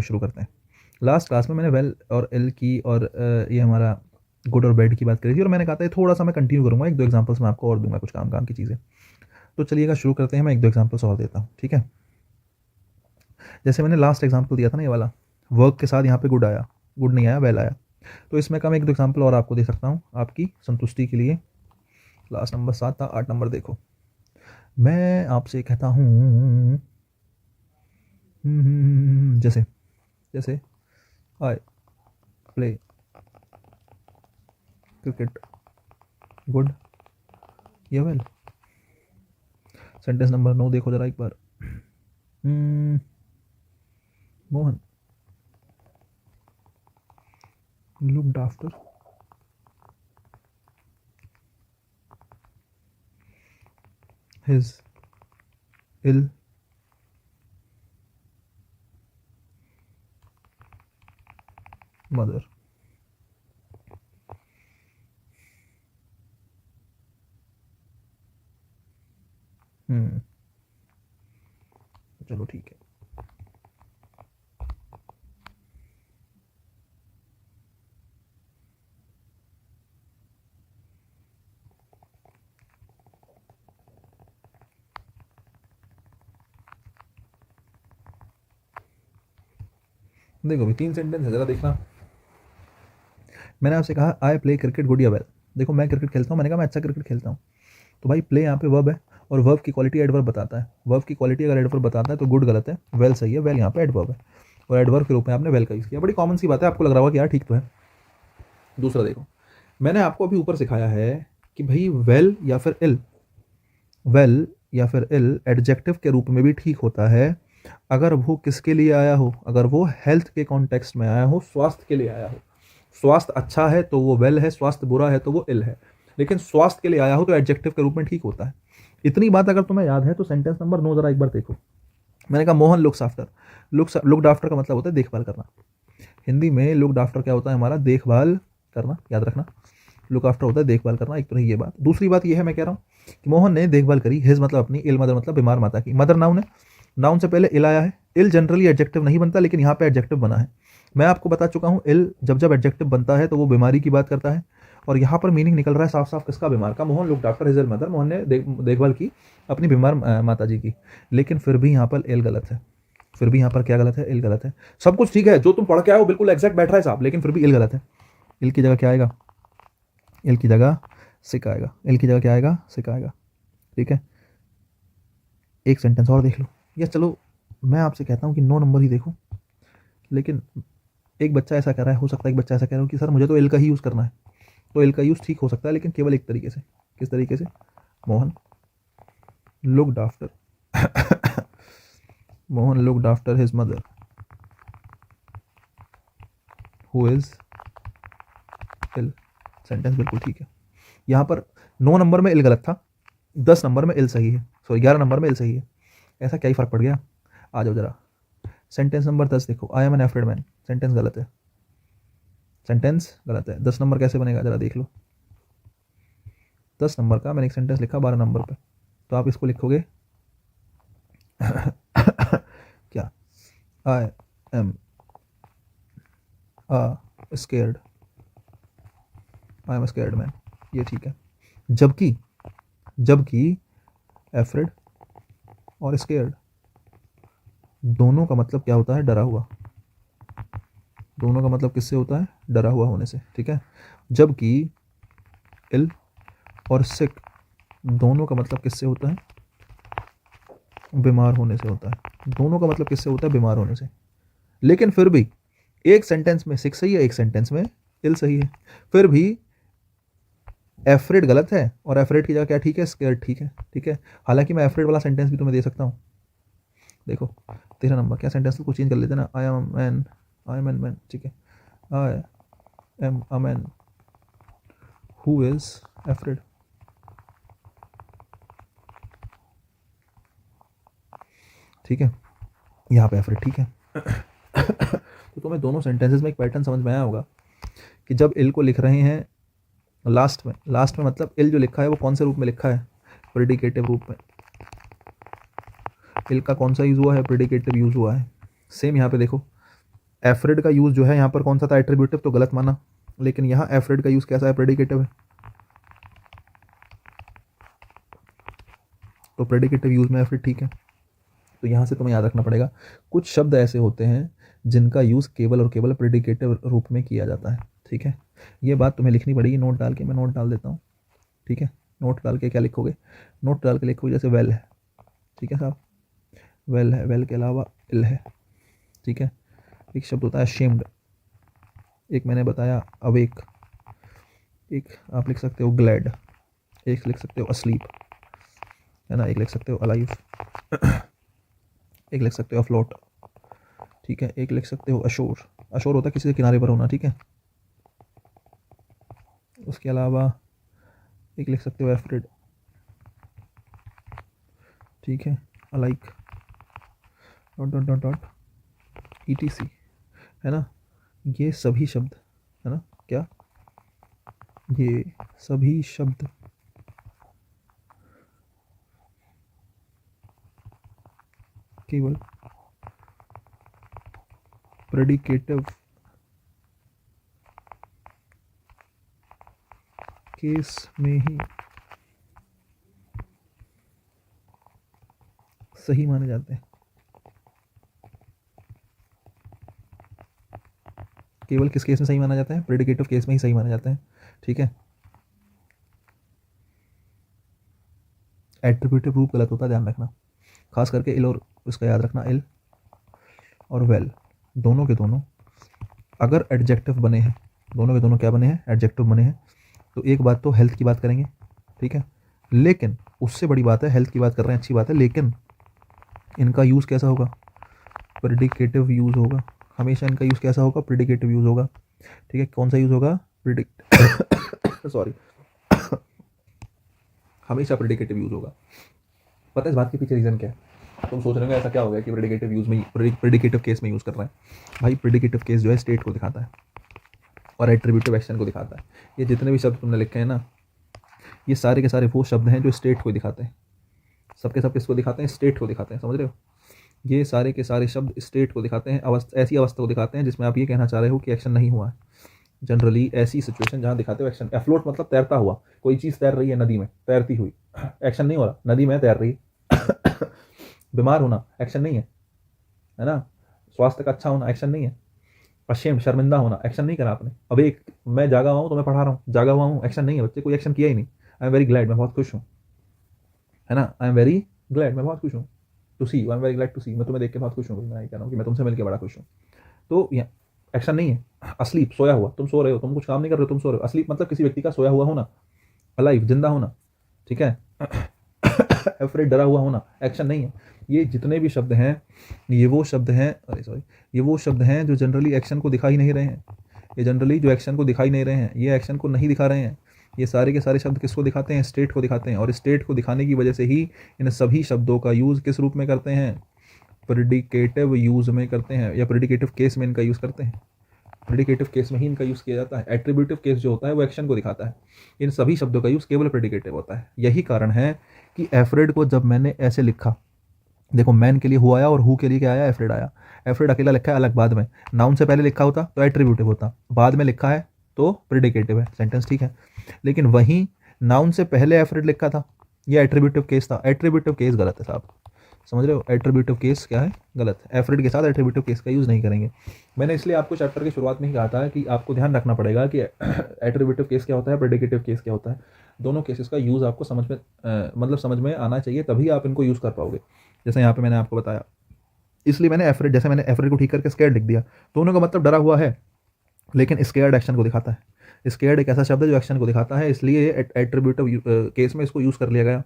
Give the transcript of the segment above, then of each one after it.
शुरू करते हैं। लास्ट क्लास में मैंने वेल और एल की और ये हमारा गुड और बैड की बात करी थी, और मैंने कहा था थोड़ा सा मैं कंटिन्यू करूँगा, 1-2 एग्जांपल्स मैं आपको और दूंगा, कुछ काम की चीज़ें। तो चलिएगा शुरू करते हैं, मैं 1-2 एग्जांपल्स और देता हूँ, ठीक है। जैसे मैंने लास्ट एग्जांपल दिया था ना, ये वाला वर्क के साथ यहाँ पे गुड आया, गुड नहीं आया, वेल आया। तो इसमें का मैं 1-2 एग्जांपल और आपको दे सकता हूँ आपकी संतुष्टि के लिए। लास्ट नंबर 7 था, 8 नंबर देखो। मैं आपसे कहता हूँ जैसे जैसे आई प्ले क्रिकेट गुड या वेल। सेंटेंस नंबर 9 देखो जरा एक बार। Mohan looked after his ill mother. चलो ठीक है। देखो भाई 3 सेंटेंस है, जरा देखना। मैंने आपसे कहा आई प्ले क्रिकेट गुड या वेल। देखो मैं क्रिकेट खेलता हूँ, मैंने कहा मैं अच्छा क्रिकेट खेलता हूँ। तो भाई प्ले यहाँ पे वर्ब है, और वर्ब की क्वालिटी एडवर्ब बताता है। वर्ब की क्वालिटी अगर एडवर्ब बताता है तो गुड गलत है, वेल सही है। वेल यहाँ पे एडवर्ब है, और एडवर्ब के रूप में आपने वेल का यूज़ किया। बड़ी कॉमन सी बात है, आपको लग रहा होगा कि यार ठीक तो है। दूसरा देखो, मैंने आपको अभी ऊपर सिखाया है कि भाई वेल या फिर इल, वेल या फिर इल एडजेक्टिव के रूप में भी ठीक होता है अगर वो किसके लिए आया हो, अगर वो हेल्थ के कॉन्टेक्स्ट में आया हो, स्वास्थ्य के लिए आया हो। स्वास्थ्य अच्छा है तो वो वेल है, स्वास्थ्य बुरा है तो वो इल है। लेकिन स्वास्थ्य के लिए आया हो तो एडजेक्टिव के रूप में ठीक होता है। इतनी बात अगर तुम्हें याद है तो सेंटेंस नंबर 9 जरा एक बार देखो। मैंने कहा Mohan looks after. Looked after का मतलब होता है देखभाल करना। हिंदी में लुक्ड आफ्टर क्या होता है हमारा, देखभाल करना, याद रखना। लुक आफ्टर होता है देखभाल करना, एक तो ये बात। दूसरी बात ये है, मैं कह रहा हूँ कि मोहन ने देखभाल करी, हिज मतलब अपनी, इल मदर मतलब बीमार माता की। मदर नाउन है, नाउन से पहले इल आया है। इल जनरली एडजेक्टिव नहीं बनता, लेकिन यहाँ पे एडजेक्टिव बना है। मैं आपको बता चुका हूँ इल जब जब एडजेक्टिव बनता है तो वो बीमारी की बात करता है, और यहाँ पर मीनिंग निकल रहा है साफ साफ किसका, बीमार का। मोहन लुक्ड आफ्टर हिज इल मदर, मोहन ने देखभाल की अपनी बीमार माता जी की। लेकिन फिर भी यहाँ पर इल गलत है, फिर भी यहाँ पर क्या गलत है, इल गलत है। सब कुछ ठीक है, जो तुम पढ़ के आए हो बिल्कुल एग्जैक्ट बैठ रहा है साहब, लेकिन फिर भी इल गलत है। इल की जगह क्या आएगा, इल की जगह सिक आएगा। इल की जगह क्या आएगा, सिक आएगा। ठीक है, एक सेंटेंस और देख लो, या चलो मैं आपसे कहता हूँ कि 9 नंबर ही देखो। लेकिन एक बच्चा ऐसा कह रहा है, हो सकता है एक बच्चा ऐसा कह रहा हो कि सर मुझे तो एल का ही यूज़ करना है। तो एल का यूज़ ठीक हो सकता है, लेकिन केवल एक तरीके से। किस तरीके से, Mohan looked after Mohan looked after his mother who is ill. Sentence बिल्कुल ठीक है। यहाँ पर 9 नंबर में इल गलत था, 10 नंबर में इल सही है, सॉरी 11 नंबर में इल सही है। ऐसा क्या ही फर्क पड़ गया। आ जाओ जरा, सेंटेंस नंबर 10 देखो, I am an afraid man. Sentence गलत है, सेंटेंस गलत है। 10 नंबर कैसे बनेगा जरा देख लो। 10 नंबर का मैंने एक सेंटेंस लिखा 12 नंबर पे, तो आप इसको लिखोगे क्या, I am scared, I am scared man, ये ठीक है। जबकि जबकि एफ्रेड और स्केर्ड दोनों का मतलब क्या होता है, डरा हुआ। दोनों का मतलब किससे होता है, डरा हुआ होने से। ठीक है, जबकि इल और सिक दोनों का मतलब किससे होता है, बीमार होने से होता है। दोनों का मतलब किससे होता है, बीमार होने से। लेकिन फिर भी एक सेंटेंस में सिक सही है, एक सेंटेंस में इल सही है। फिर भी एफ्रेड गलत है, और एफ्रेड की जगह क्या ठीक है, स्केर्ड ठीक है। ठीक है, हालांकि मैं एफ्रेड वाला सेंटेंस भी तुम्हें दे सकता हूँ। देखो 13 नंबर, क्या सेंटेंस को चेंज कर लेते ना, I am man, I am an man. ठीक है, I am a man who is afraid. ठीक है, यहाँ पे एफ्रेड ठीक है। तो तुम्हें दोनों सेंटेंसेस में एक पैटर्न समझ में आया होगा कि जब इल को लिख रहे हैं लास्ट में, लास्ट में मतलब इल जो लिखा है वो कौन से रूप में लिखा है, प्रेडिकेटिव रूप में। इल का कौन सा यूज़ हुआ है, प्रेडिकेटिव यूज़ हुआ है। सेम यहाँ पे देखो, एफरेड का यूज़ जो है यहाँ पर कौन सा था, एट्रीब्यूटिव, तो गलत माना, लेकिन यहाँ एफरेड का यूज़ कैसा है, प्रेडिकेटिव है, तो प्रेडिकेटिव यूज़ में एफरेड ठीक है। तो यहाँ से तुम्हें याद रखना पड़ेगा कुछ शब्द ऐसे होते हैं जिनका यूज़ केवल और केवल प्रेडिकेटिव रूप में किया जाता है, ठीक है। ये बात तुम्हें लिखनी पड़ेगी नोट डाल के, मैं नोट डाल देता हूँ, ठीक है। नोट डाल के क्या लिखोगे, नोट डाल के लिखोगे जैसे वेल है, ठीक है साहब, वेल है, वेल के अलावा इल है, ठीक है। एक शब्द होता है शेम्ड, एक मैंने बताया अवेक, एक आप लिख सकते हो ग्लैड, एक लिख सकते हो अस्लीप, है ना, एक लिख सकते हो अलाइव, एक लिख सकते हो अफ्लोट, ठीक है, एक लिख सकते हो अशोर, अशोर होता है किसी से किनारे पर होना, ठीक है। उसके अलावा एक लिख सकते हो एफ्रेड, ठीक है, alike, dot dot dot dot ETC, है ना। ये सभी शब्द, है ना, क्या, ये सभी शब्द केवल प्रेडिकेटिव केस में ही सही माने जाते हैं, केवल किस केस में सही माना जाता है, प्रेडिकेटिव केस में ही सही माना जाता है, ठीक है। एट्रीब्यूटिव रूप गलत होता है, ध्यान रखना, खास करके इल, और उसका याद रखना, इल और वेल दोनों के दोनों अगर एडजेक्टिव बने हैं, दोनों के दोनों क्या बने हैं, एडजेक्टिव बने हैं, तो एक बात तो हेल्थ की बात करेंगे, ठीक है, लेकिन उससे बड़ी बात है, हेल्थ की बात कर रहे हैं अच्छी बात है, लेकिन इनका यूज़ कैसा होगा, प्रेडिकेटिव यूज़ होगा, हमेशा इनका यूज़ कैसा होगा, प्रेडिकेटिव यूज़ होगा, ठीक है। कौन सा यूज़ होगा, सॉरी हमेशा प्रेडिकेटिव यूज़ होगा। पता है इस बात के पीछे रीज़न क्या है, तुम सोच रहे हो ऐसा क्या हो गया कि प्रेडिकेटिव यूज़ में, प्रेडिकेटिव केस में यूज़ कर रहे हैं। भाई प्रेडिकेटिव केस जो है स्टेट को दिखाता है और एट्रीब्यूटिव एक्शन को दिखाता है। ये जितने भी शब्द तुमने लिखे हैं ना, ये सारे के सारे वो शब्द हैं जो स्टेट को दिखाते हैं, सबके सब किसको दिखाते हैं, स्टेट को दिखाते हैं, समझ रहे हो। ये सारे के सारे शब्द स्टेट को दिखाते हैं, ऐसी अवस्था को दिखाते हैं जिसमें आप ये कहना चाह रहे हो कि एक्शन नहीं हुआ है। जनरली ऐसी सिचुएशन जहाँ दिखाते हो एक्शन, एफ्लोट मतलब तैरता हुआ, कोई चीज़ तैर रही है नदी में, तैरती हुई, एक्शन नहीं हो रहा, नदी में तैर रही है। बीमार होना एक्शन नहीं है ना, स्वास्थ्य का अच्छा होना एक्शन नहीं है, अशेम शर्मिंदा होना एक्शन नहीं करा आपने। अब एक मैं जागा हुआ हूँ तो मैं पढ़ा रहा हूँ, जागा हुआ हूँ एक्शन नहीं है बच्चे, कोई एक्शन किया ही नहीं। आई एम वेरी ग्लैड, मैं बहुत खुश हूँ, है ना, आई एम वेरी ग्लैड, मैं बहुत खुश हूँ, to see, I am very glad to see, मैं तुम्हें देख के बहुत खुश हूँ, मैं कह रहा हूँ कि मैं तुमसे मिलकर बड़ा खुश हूँ, तो एक्शन नहीं है। अस्लीप सोया हुआ, तुम सो रहे हो, तुम कुछ काम नहीं कर रहे हो, तुम सो रहे हो। अस्लीप मतलब किसी व्यक्ति का सोया हुआ होना, अलाइव जिंदा होना, ठीक है। अफ्रेड डरा हुआ होना एक्शन नहीं है। ये जितने भी शब्द हैं ये वो शब्द हैं, अरे सॉरी, ये वो शब्द हैं जो जनरली एक्शन को दिखा ही नहीं रहे हैं, ये जनरली जो एक्शन को दिखाई नहीं रहे हैं, ये एक्शन को नहीं दिखा रहे हैं। ये सारे के सारे शब्द किसको दिखाते हैं, स्टेट को दिखाते हैं, और स्टेट को दिखाने की वजह से ही इन सभी शब्दों का यूज़ किस रूप में करते हैं, प्रेडिकेटिव यूज़ में करते हैं, या प्रेडिकेटिव केस में इनका यूज़ करते हैं। प्रेडिकेटिव केस में ही इनका यूज़ किया जाता है। एट्रीब्यूटिव केस जो होता है वो एक्शन को दिखाता है, इन सभी शब्दों का यूज़ केवल प्रेडिकेटिव होता है। यही कारण है कि एफ्रेड को जब मैंने ऐसे लिखा, देखो मैन के लिए हु आया और हु के लिए क्या आया, एफ्रेड आया। एफ्रेड अकेला लिखा है अलग, बाद में नाउन से पहले लिखा होता तो एट्रीब्यूटिव होता, बाद में लिखा है तो प्रेडिकेटिव है, सेंटेंस ठीक है। लेकिन वहीं नाउन से पहले एफ्रेड लिखा था, यह एट्रीब्यूटिव केस था। एट्रीब्यूटिव केस गलत है साहब, समझ रहे हो, एट्रीब्यूटिव केस क्या है, गलत है। एफ्रेड के साथ एट्रीब्यूटिव केस का यूज़ नहीं करेंगे। मैंने इसलिए आपको चैप्टर की शुरुआत में ही कहा था कि आपको ध्यान रखना पड़ेगा कि एट्रीब्यूटिव केस क्या होता है, प्रेडिकेटिव केस क्या होता है। दोनों केसेस का यूज़ आपको समझ में मतलब समझ में आना चाहिए, तभी आप इनको यूज़ कर पाओगे। जैसे यहाँ पे मैंने आपको बताया, इसलिए मैंने एफ्रेड, जैसे मैंने एफ्रेड को ठीक करके स्कैर्ड लिख दिया, दोनों का मतलब डरा हुआ है, लेकिन स्कैर्ड एक्शन को दिखाता है। स्कैर्ड एक ऐसा शब्द है जो एक्शन को दिखाता है, इसलिए एट्रीब्यूटिव केस में इसको यूज़ कर लिया गया,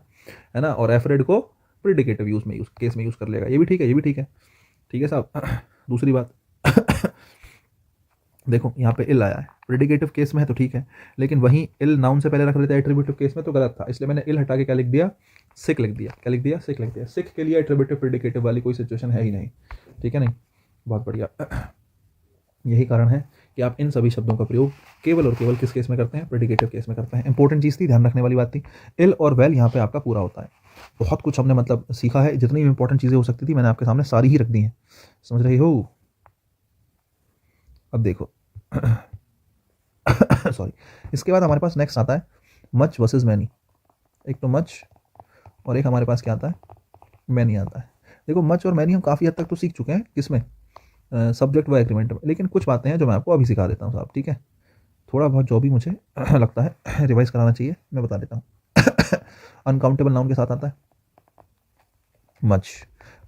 है ना, और एफ्रेड को प्रेडिकेटिव यूज़ में केस में यूज़ कर लिया गया। ये भी ठीक है, ये भी ठीक है, ठीक है साहब। दूसरी बात, देखो यहाँ पे इल आया है, प्रेडिकेटिव केस में है तो ठीक है, लेकिन वहीं इल नाउन से पहले रख लेते हैं एट्रीब्यूटिव केस में तो गलत था, इसलिए मैंने इल हटा के क्या लिख दिया, सिक लिख दिया। क्या लिख दिया, सिक लिख दिया। सिक के लिए एट्रीब्यूटिव प्रेडिकेटिव वाली कोई सिचुएशन है ही नहीं, ठीक है नहीं, बहुत बढ़िया। यही कारण है कि आप इन सभी शब्दों का प्रयोग केवल और केवल किस केस में करते हैं, प्रेडिकेटिव केस में करते हैं। इंपॉर्टेंट चीज़ थी, ध्यान रखने वाली बात थी। इल और वेल यहाँ पे आपका पूरा होता है। बहुत कुछ हमने मतलब सीखा है, जितनी भी इंपॉर्टेंट चीज़ें हो सकती थी मैंने आपके सामने सारी ही रख दी हैं, समझ रही हो। अब देखो सॉरी, इसके बाद हमारे पास नेक्स्ट आता है मच वर्सेस मैनी। एक तो मच और एक हमारे पास क्या आता है, मैनी आता है। देखो मच और मैनी हम काफ़ी हद तक तो सीख चुके हैं, किसमें, सब्जेक्ट व एग्रीमेंट में, लेकिन कुछ बातें हैं जो मैं आपको अभी सिखा देता हूँ साहब, ठीक है। थोड़ा बहुत जो भी मुझे लगता है रिवाइज कराना चाहिए, मैं बता देता हूँ। अनकाउंटेबल नाउन के साथ आता है मच,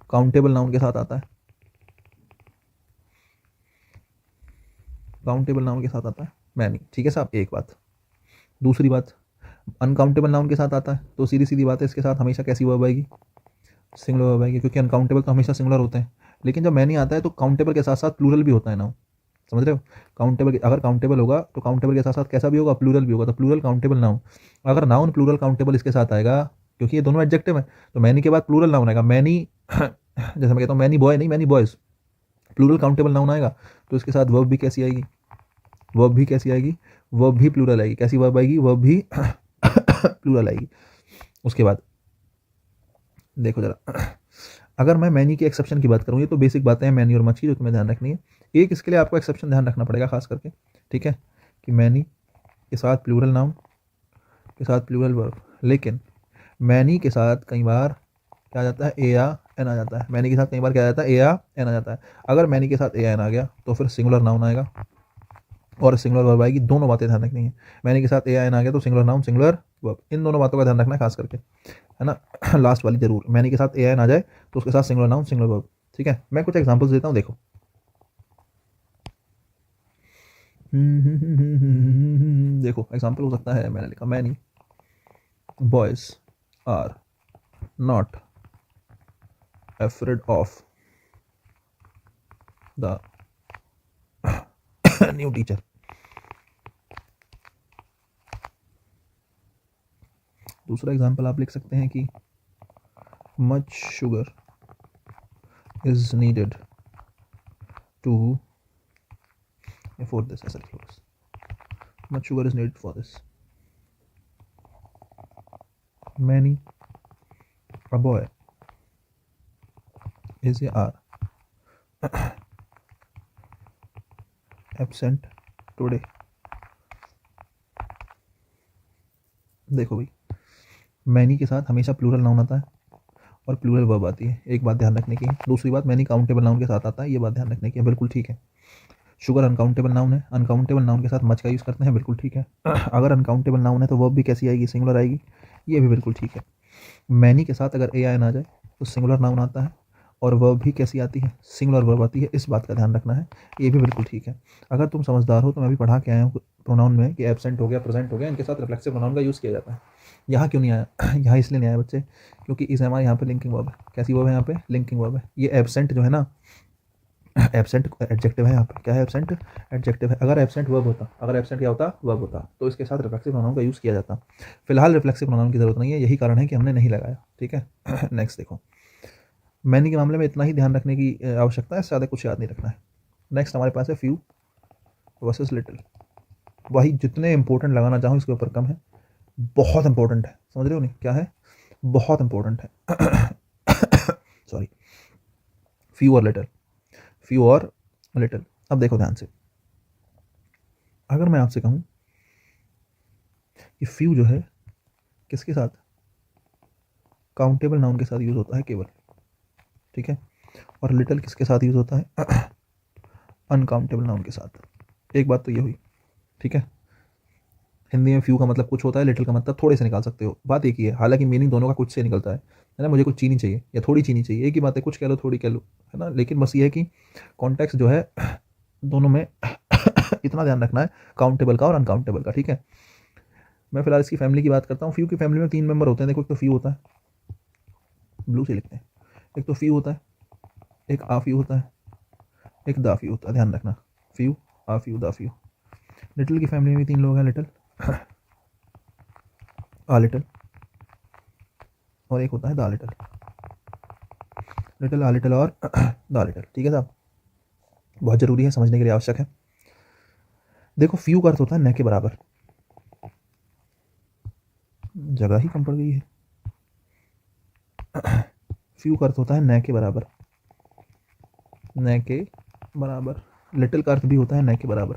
काउंटेबल नाउन के साथ आता है, काउंटेबल नाउन के साथ आता है मैनी, ठीक है साहब, एक बात। दूसरी बात, अनकाउंटेबल नाउन के साथ आता है तो सीधी सीधी बात है, इसके साथ हमेशा कैसी वर्ब आएगी, सिंगुलर वर्ब आएगी, क्योंकि अनकाउंटेबल तो हमेशा सिंगुलर होते हैं। लेकिन जब मैनी आता है तो काउंटेबल के साथ साथ प्लूरल भी होता है नाउन, समझ रहे हो। काउंटेबल अगर काउंटेबल होगा तो काउंटेबल के साथ साथ कैसा भी होगा, प्लूरल भी होगा, तो प्लूरल काउंटेबल नाउन। अगर नाउन प्लूरल काउंटेबल इसके साथ आएगा, क्योंकि ये दोनों एडजेक्टिव है, तो मैनी के बाद प्लूरल नाउन आएगा, मैनी जैसे मैं कहता हूँ मैनी बॉय, नहीं many boys, plural countable noun आएगा, तो इसके साथ वर्ब भी कैसी आएगी, वर्ब भी कैसी आएगी, वर्ब भी प्लूरल आएगी। कैसी वर्ब आएगी, वर्ब भी प्लूरल आएगी। उसके बाद देखो जरा, अगर मैं मैनी के एक्सेप्शन की बात करूँ, ये तो बेसिक बातें हैं मैनी और मच की जो तुम्हें ध्यान रखनी है। एक इसके लिए आपको एक्सेप्शन ध्यान रखना पड़ेगा खास करके, ठीक है, कि मैनी के साथ प्लूरल नाउन के साथ प्लूरल वर्ब, लेकिन मैनी के साथ कई बार क्या आ जाता है, ए या एन आ जाता है। मैनी के साथ कई बार क्या आ जाता है, ए या एन आ जाता है। अगर मैनी के साथ ए या एन आ गया तो फिर सिंगुलर नाउन आएगा और सिंगुलर वर्ब आएगी। दोनों बातें ध्यान रखनी है, मैनी के साथ ए या एन आ गया तो सिंगुलर नाउन सिंगुलर वर्ब, इन दोनों बातों का ध्यान रखना है खास करके, है ना। लास्ट वाली जरूर, मैनी के साथ ए एन आ जाए तो उसके साथ सिंगुलर नाउन सिंगुलर वर्ब, ठीक है। मैं कुछ एग्जांपल्स देता हूँ, देखो। देखो एग्जांपल हो सकता है, मैंने लिखा many boys are not afraid of the new teacher. दूसरा एग्जांपल आप लिख सकते हैं कि much sugar is needed to for this, ऐसा लिखो बस, much sugar is needed for this. Many a boy is are absent today. देखो भाई, मैनी के साथ हमेशा प्लूरल नाउन आता है और प्लूरल वर्ब आती है, एक बात ध्यान रखने की। दूसरी बात, मैनी काउंटेबल नाउन के साथ आता है, ये बात ध्यान रखने की है, बिल्कुल ठीक है। शुगर अनकाउंटेबल नाउन है, अनकाउंटेबल नाउन के साथ मच का यूज़ करते हैं, बिल्कुल ठीक है। अगर अनकाउंटेबल नाउन है तो वर्ब भी कैसी आएगी, सिंगुलर आएगी, ये भी बिल्कुल ठीक है। मैनी के साथ अगर ए आई आ जाए तो सिंगुलर नाउन आता है और वर्ब भी कैसी आती है, सिंगुलर वर्ब आती है, इस बात का ध्यान रखना है, ये भी बिल्कुल ठीक है। अगर तुम समझदार हो तो मैं भी पढ़ा के आया हूँ प्रोनाउन में कि एब्सेंट हो गया, प्रेजेंट हो गया, इनके साथ रिफ्लेक्सिव प्रोनाउन का यूज़ किया जाता है। यहाँ क्यों नहीं आया, यहाँ इसलिए नहीं आया बच्चे, क्योंकि इस हमारे यहाँ पे लिंकिंग वर्ब है। कैसी वर्ब है यहाँ पे, लिंकिंग वर्ब है। ये एब्सेंट जो है ना, एब्सेंट एडजेक्टिव है यहाँ पे, क्या है, एब्सेंट एडजेक्टिव है। अगर एब्सेंट वर्ब होता, अगर एब्सेंट क्या होता, वर्ब होता, तो इसके साथ रिफ्लेक्सिव प्रोनाउन का यूज़ किया जाता। फिलहाल रिफ्लेक्सिव प्रोनाउन की जरूरत नहीं है, यही कारण है कि हमने नहीं लगाया, ठीक है। नेक्स्ट देखो, मैनी के मामले में इतना ही ध्यान रखने की आवश्यकता है, इससे ज़्यादा कुछ याद नहीं रखना है। नेक्स्ट हमारे पास है फ्यू वर्सेस लिटिल। वही जितने इंपॉर्टेंट लगाना चाहूँ इसके ऊपर कम है, बहुत इंपॉर्टेंट है, समझ रहे हो नहीं, क्या है, बहुत इंपॉर्टेंट है। सॉरी, फ्यू और लिटिल, फ्यू और लिटिल। अब देखो ध्यान से, अगर मैं आपसे कहूँ कि फ्यू जो है किसके साथ, काउंटेबल नाउन के साथ यूज़ होता है केवल, ठीक है, और लिटिल किसके साथ यूज़ होता है, अनकाउंटेबल नाउन के साथ। एक बात तो ये हुई, ठीक है। हिंदी में फ्यू का मतलब कुछ होता है, लिटिल का मतलब थोड़े से निकाल सकते हो, बात एक ही है, हालांकि मीनिंग दोनों का कुछ से निकलता है ना। मुझे कुछ चीनी चाहिए या थोड़ी चीनी चाहिए, एक ही बात है, कुछ कह लो थोड़ी कह लो, है ना। लेकिन बस ये है कि कॉन्टेक्स्ट जो है दोनों में इतना ध्यान रखना है, काउंटेबल का और अनकाउंटेबल का, ठीक है। मैं फिलहाल इसकी फैमिली की बात करता हूँ। फ्यू की फैमिली में 3 मेंबर होते हैं, देखो, एक तो फ्यू होता है, ब्लू से लिखते हैं, एक तो फ्यू होता है, एक आ फ्यू होता है, एक दा फ्यू होता है, ध्यान रखना, फ्यू आ फ्यू दा फ्यू। लिटिल की फैमिली में भी 3 लोग हैं, लिटिल, आ लिटिल, और एक होता है दा लिटिल, लिटिल आ लिटिल और दा लिटिल, ठीक है साहब, बहुत ज़रूरी है, समझने के लिए आवश्यक है। देखो फ्यू का अर्थ होता है न के बराबर, जगह ही कम पड़ गई है। फ्यू का अर्थ होता है न के बराबर, न के बराबर, लिटिल का अर्थ भी होता है न के बराबर,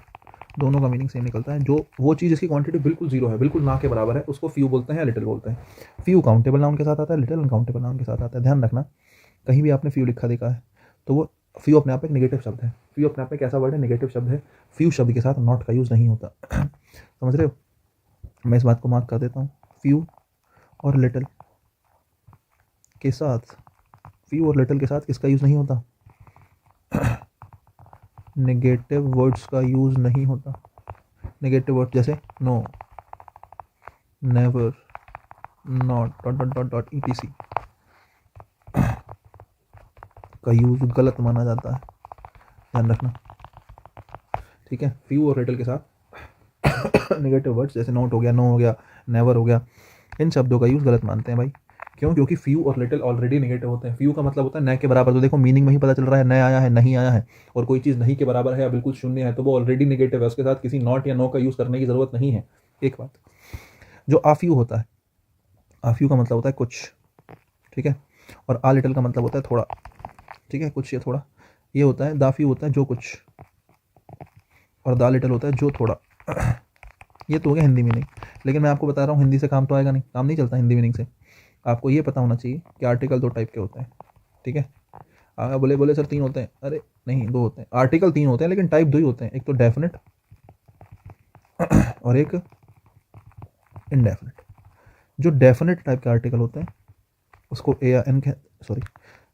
दोनों का मीनिंग सेम निकलता है। जो वो चीज़ जिसकी क्वांटिटी बिल्कुल जीरो है, बिल्कुल ना के बराबर है, उसको फ्यू बोलते हैं या लिटिल बोलते हैं। फ्यू काउंटेबल नाउन के साथ आता है, लिटिल अनकाउंटेबल नाउन के साथ आता है। ध्यान रखना, कहीं भी आपने फ्यू लिखा देखा है तो वो फ्यू अपने आप में एक नेगेटिव शब्द है। फ्यू अपने आप में कैसा वर्ड है? नेगेटिव शब्द है। फ्यू शब्द के साथ नॉट का यूज़ नहीं होता। समझ रहे हो? मैं इस बात को मार्क कर देता हूँ। फ्यू और लिटिल के साथ, फ्यू और लिटिल के साथ किसका यूज़ नहीं होता? नेगेटिव वर्ड्स का यूज़ नहीं होता। नेगेटिव वर्ड जैसे no, never, not, dot dot dot dot etc का यूज़ गलत माना जाता है। ध्यान रखना, ठीक है। फ्यू और लिटिल के साथ नेगेटिव वर्ड्स जैसे नॉट हो गया, नो हो गया, नेवर हो गया, इन शब्दों का यूज़ गलत मानते हैं भाई। क्यों? क्योंकि फ्यू और लिटिल ऑलरेडी नेगेटिव होते हैं। फ्यू का मतलब होता है न के बराबर, तो देखो मीनिंग में ही पता चल रहा है न आया है, नहीं आया है। और कोई चीज़ नहीं के बराबर है या बिल्कुल शून्य है तो वो ऑलरेडी नेगेटिव है, उसके साथ किसी नॉट या नो का यूज़ करने की ज़रूरत नहीं है। एक बात। जो आफ्यू होता है, आफ्यू का मतलब होता है कुछ, ठीक है। और आ लिटिल का मतलब होता है थोड़ा, ठीक है, कुछ या थोड़ा। ये होता है दाफ्यू होता है जो कुछ, और दा लिटिल होता है जो थोड़ा। ये तो हो गया हिंदी मीनिंग। लेकिन मैं आपको बता रहा हूँ हिंदी से काम तो आएगा नहीं, काम नहीं चलता हिंदी मीनिंग से। आपको ये पता होना चाहिए कि आर्टिकल दो टाइप के होते हैं, ठीक है। बोले बोले सर तीन होते हैं, अरे नहीं, दो होते हैं। आर्टिकल तीन होते हैं लेकिन टाइप दो ही होते हैं, एक तो डेफिनेट और एक इनडेफिनेट। जो डेफिनेट टाइप के आर्टिकल होते हैं उसको ए या एन सॉरी,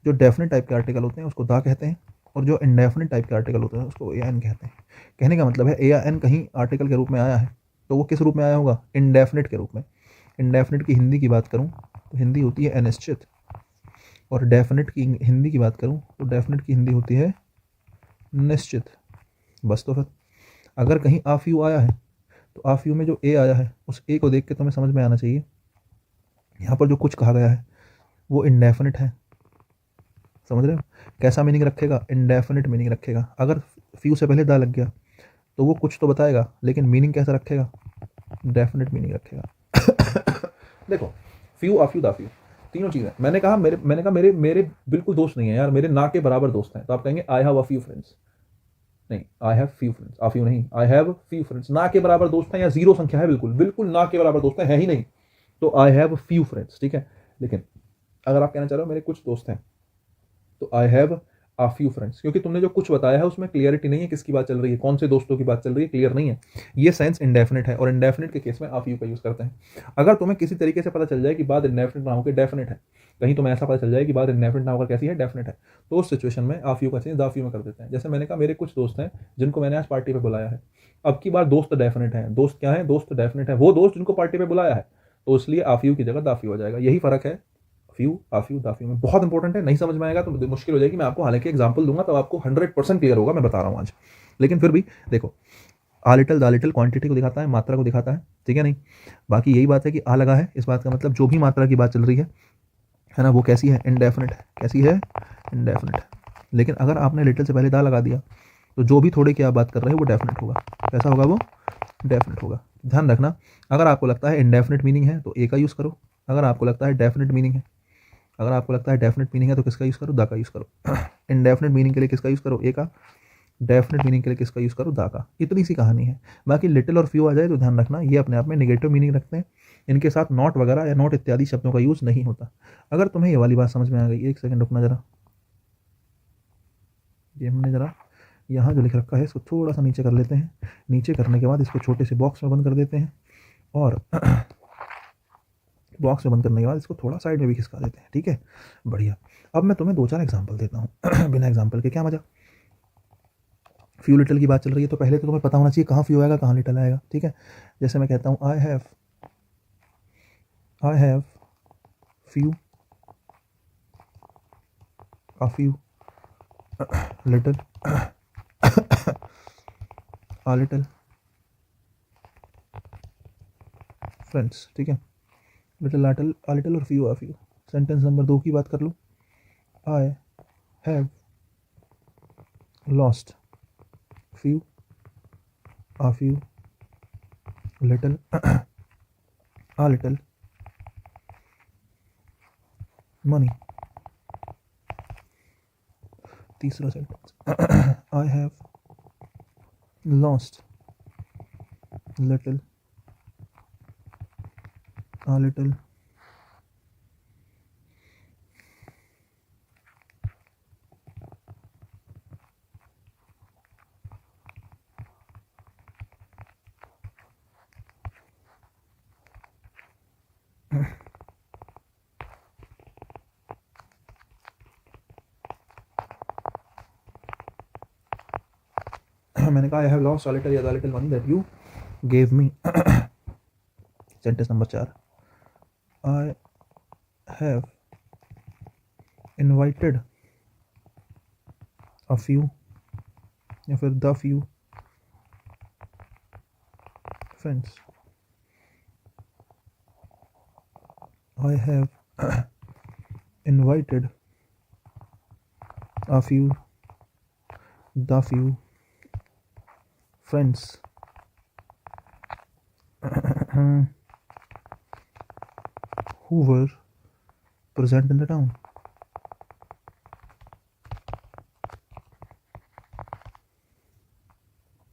जो डेफिनेट टाइप के आर्टिकल होते हैं उसको दा कहते हैं, और जो इंडेफिनेट टाइप के आर्टिकल होते हैं उसको ए या एन कहते हैं। कहने का मतलब है ए या एन कहीं आर्टिकल के रूप में आया है तो वो किस रूप में आया होगा? इनडेफिनेट के रूप में। इनडेफिनेट की हिंदी की बात करूँ तो हिंदी होती है अनिश्चित, और डेफिनेट की हिंदी की बात करूँ तो डेफिनेट की हिंदी होती है निश्चित। बस, तो फिर अगर कहीं आफ यू आया है तो आफ यू में जो ए आया है उस ए को देख के तुम्हें समझ में आना चाहिए यहाँ पर जो कुछ कहा गया है वो इंडेफिनिट है। समझ रहे हो? कैसा मीनिंग रखेगा? इंडेफिनिट मीनिंग रखेगा। अगर फ्यू से पहले दा लग गया तो वो कुछ तो बताएगा लेकिन मीनिंग कैसा रखेगा? डेफिनेट मीनिंग रखेगा। देखो, फ्यू आफ्यू दाफ्यू तीनों चीज़ें। मैंने कहा मेरे मेरे बिल्कुल दोस्त नहीं है यार, मेरे ना के बराबर दोस्त हैं, तो आप कहेंगे I have a few friends. नहीं, आई हैव फ्यू फ्रेंड्स, आफ्यू नहीं, आई हैव फ्यू फ्रेंड्स। ना के बराबर दोस्त हैं या जीरो संख्या है, बिल्कुल बिल्कुल ना के बराबर दोस्त हैं, है ही नहीं, तो आई हैव फ्यू फ्रेंड्स, ठीक है। लेकिन अगर आप कहना चाह रहे हो मेरे कुछ दोस्त हैं तो I have uh few friends, क्योंकि तुमने जो कुछ बताया है उसमें क्लियरिटी नहीं है किसकी बात चल रही है, कौन से दोस्तों की बात चल रही है, क्लियर नहीं है। ये सेंस इंडेफिनिट है, और इंडेफिनिट के केस में आ फ्यू का यूज करते हैं। अगर तुम्हें किसी तरीके से पता चल जाए कि बात इंडेफिनिट ना होकर डेफिनेट है, कहीं तुम्हें ऐसा पता चल जाए कि बात इंडेफिनिट ना होकर कैसी है, डेफिनेट है, तो उस सिचुएशन में आ फ्यू का चेंज दा फ्यू में कर देते हैं। जैसे मैंने कहा मेरे कुछ दोस्त हैं जिनको मैंने आज पार्टी पे बुलाया है। अब की बार दोस्त डेफिनेट है, दोस्त क्या है? दोस्त डेफिनेट है, वो दोस्त जिनको पार्टी पे बुलाया है, तो इसलिए आ फ्यू की जगह दा फ्यू हो जाएगा। यही फर्क है फ्यू आफ्यू दाफ्यू में। बहुत इंपॉर्टेंट है, नहीं समझ में आएगा तो मुश्किल हो जाएगी। मैं आपको हालांकि एग्जांपल दूंगा तब आपको 100% क्लियर होगा, मैं बता रहा हूँ आज। लेकिन फिर भी देखो, आ लिटल दा लिटल क्वांटिटी को दिखाता है, मात्रा को दिखाता है, ठीक है। नहीं, बाकी यही बात है कि आ लगा है, इस बात का मतलब जो भी मात्रा की बात चल रही है ना, वो कैसी है? इंडेफिनिट है। कैसी है? इंडेफिनिट है। लेकिन अगर आपने लिटल से पहले दा लगा दिया तो जो भी थोड़े की आप बात कर रहे हैं वो डेफिनेट होगा। कैसा होगा वो? डेफिनेट होगा। ध्यान रखना, अगर आपको लगता है इंडेफिनिट मीनिंग है तो ए का यूज़ करो, अगर आपको लगता है डेफिनेट मीनिंग है, अगर आपको लगता है डेफिनेट मीनिंग है तो किसका यूज़ करो? दा का यूज़ करो। इनडेफिनेट मीनिंग के लिए किसका यूज़ करो? ए का। डेफिनेट मीनिंग के लिए किसका यूज़ करो? दा का। इतनी सी कहानी है। बाकी लिटिल और फ्यू आ जाए तो ध्यान रखना ये अपने आप में नेगेटिव मीनिंग रखते हैं, इनके साथ नॉट वगैरह या नॉट इत्यादि शब्दों का यूज़ नहीं होता। अगर तुम्हें ये वाली बात समझ में आ गई, एक सेकंड रुकना जरा, ये हमने जरा यहाँ जो लिख रखा है इसको थोड़ा सा नीचे कर लेते हैं। नीचे करने के बाद इसको छोटे से बॉक्स में बंद कर देते हैं, और बॉक्स में बंद करने के बाद इसको थोड़ा साइड में भी खिसका देते हैं, ठीक है। बढ़िया। अब मैं तुम्हें दो चार एग्जांपल देता हूँ। बिना एग्जांपल के क्या मजा। फ्यू लिटल की बात चल रही है तो पहले तो तुम्हें पता होना चाहिए कहाँ फ्यू आएगा कहाँ लिटल आएगा, ठीक है। जैसे मैं कहता हूँ आई have few a few little a little friends, ठीक है। लिटिल और few a few. Sentence number 2 की बात कर लूँ, I have lost few a few little a little money. तीसरा sentence, I have lost little a little मैंने कहा I have lost a little या the little money that you gave me. Sentence number 4, I have invited a few या फिर the few friends. I have invited a few the few friends who were present in the town।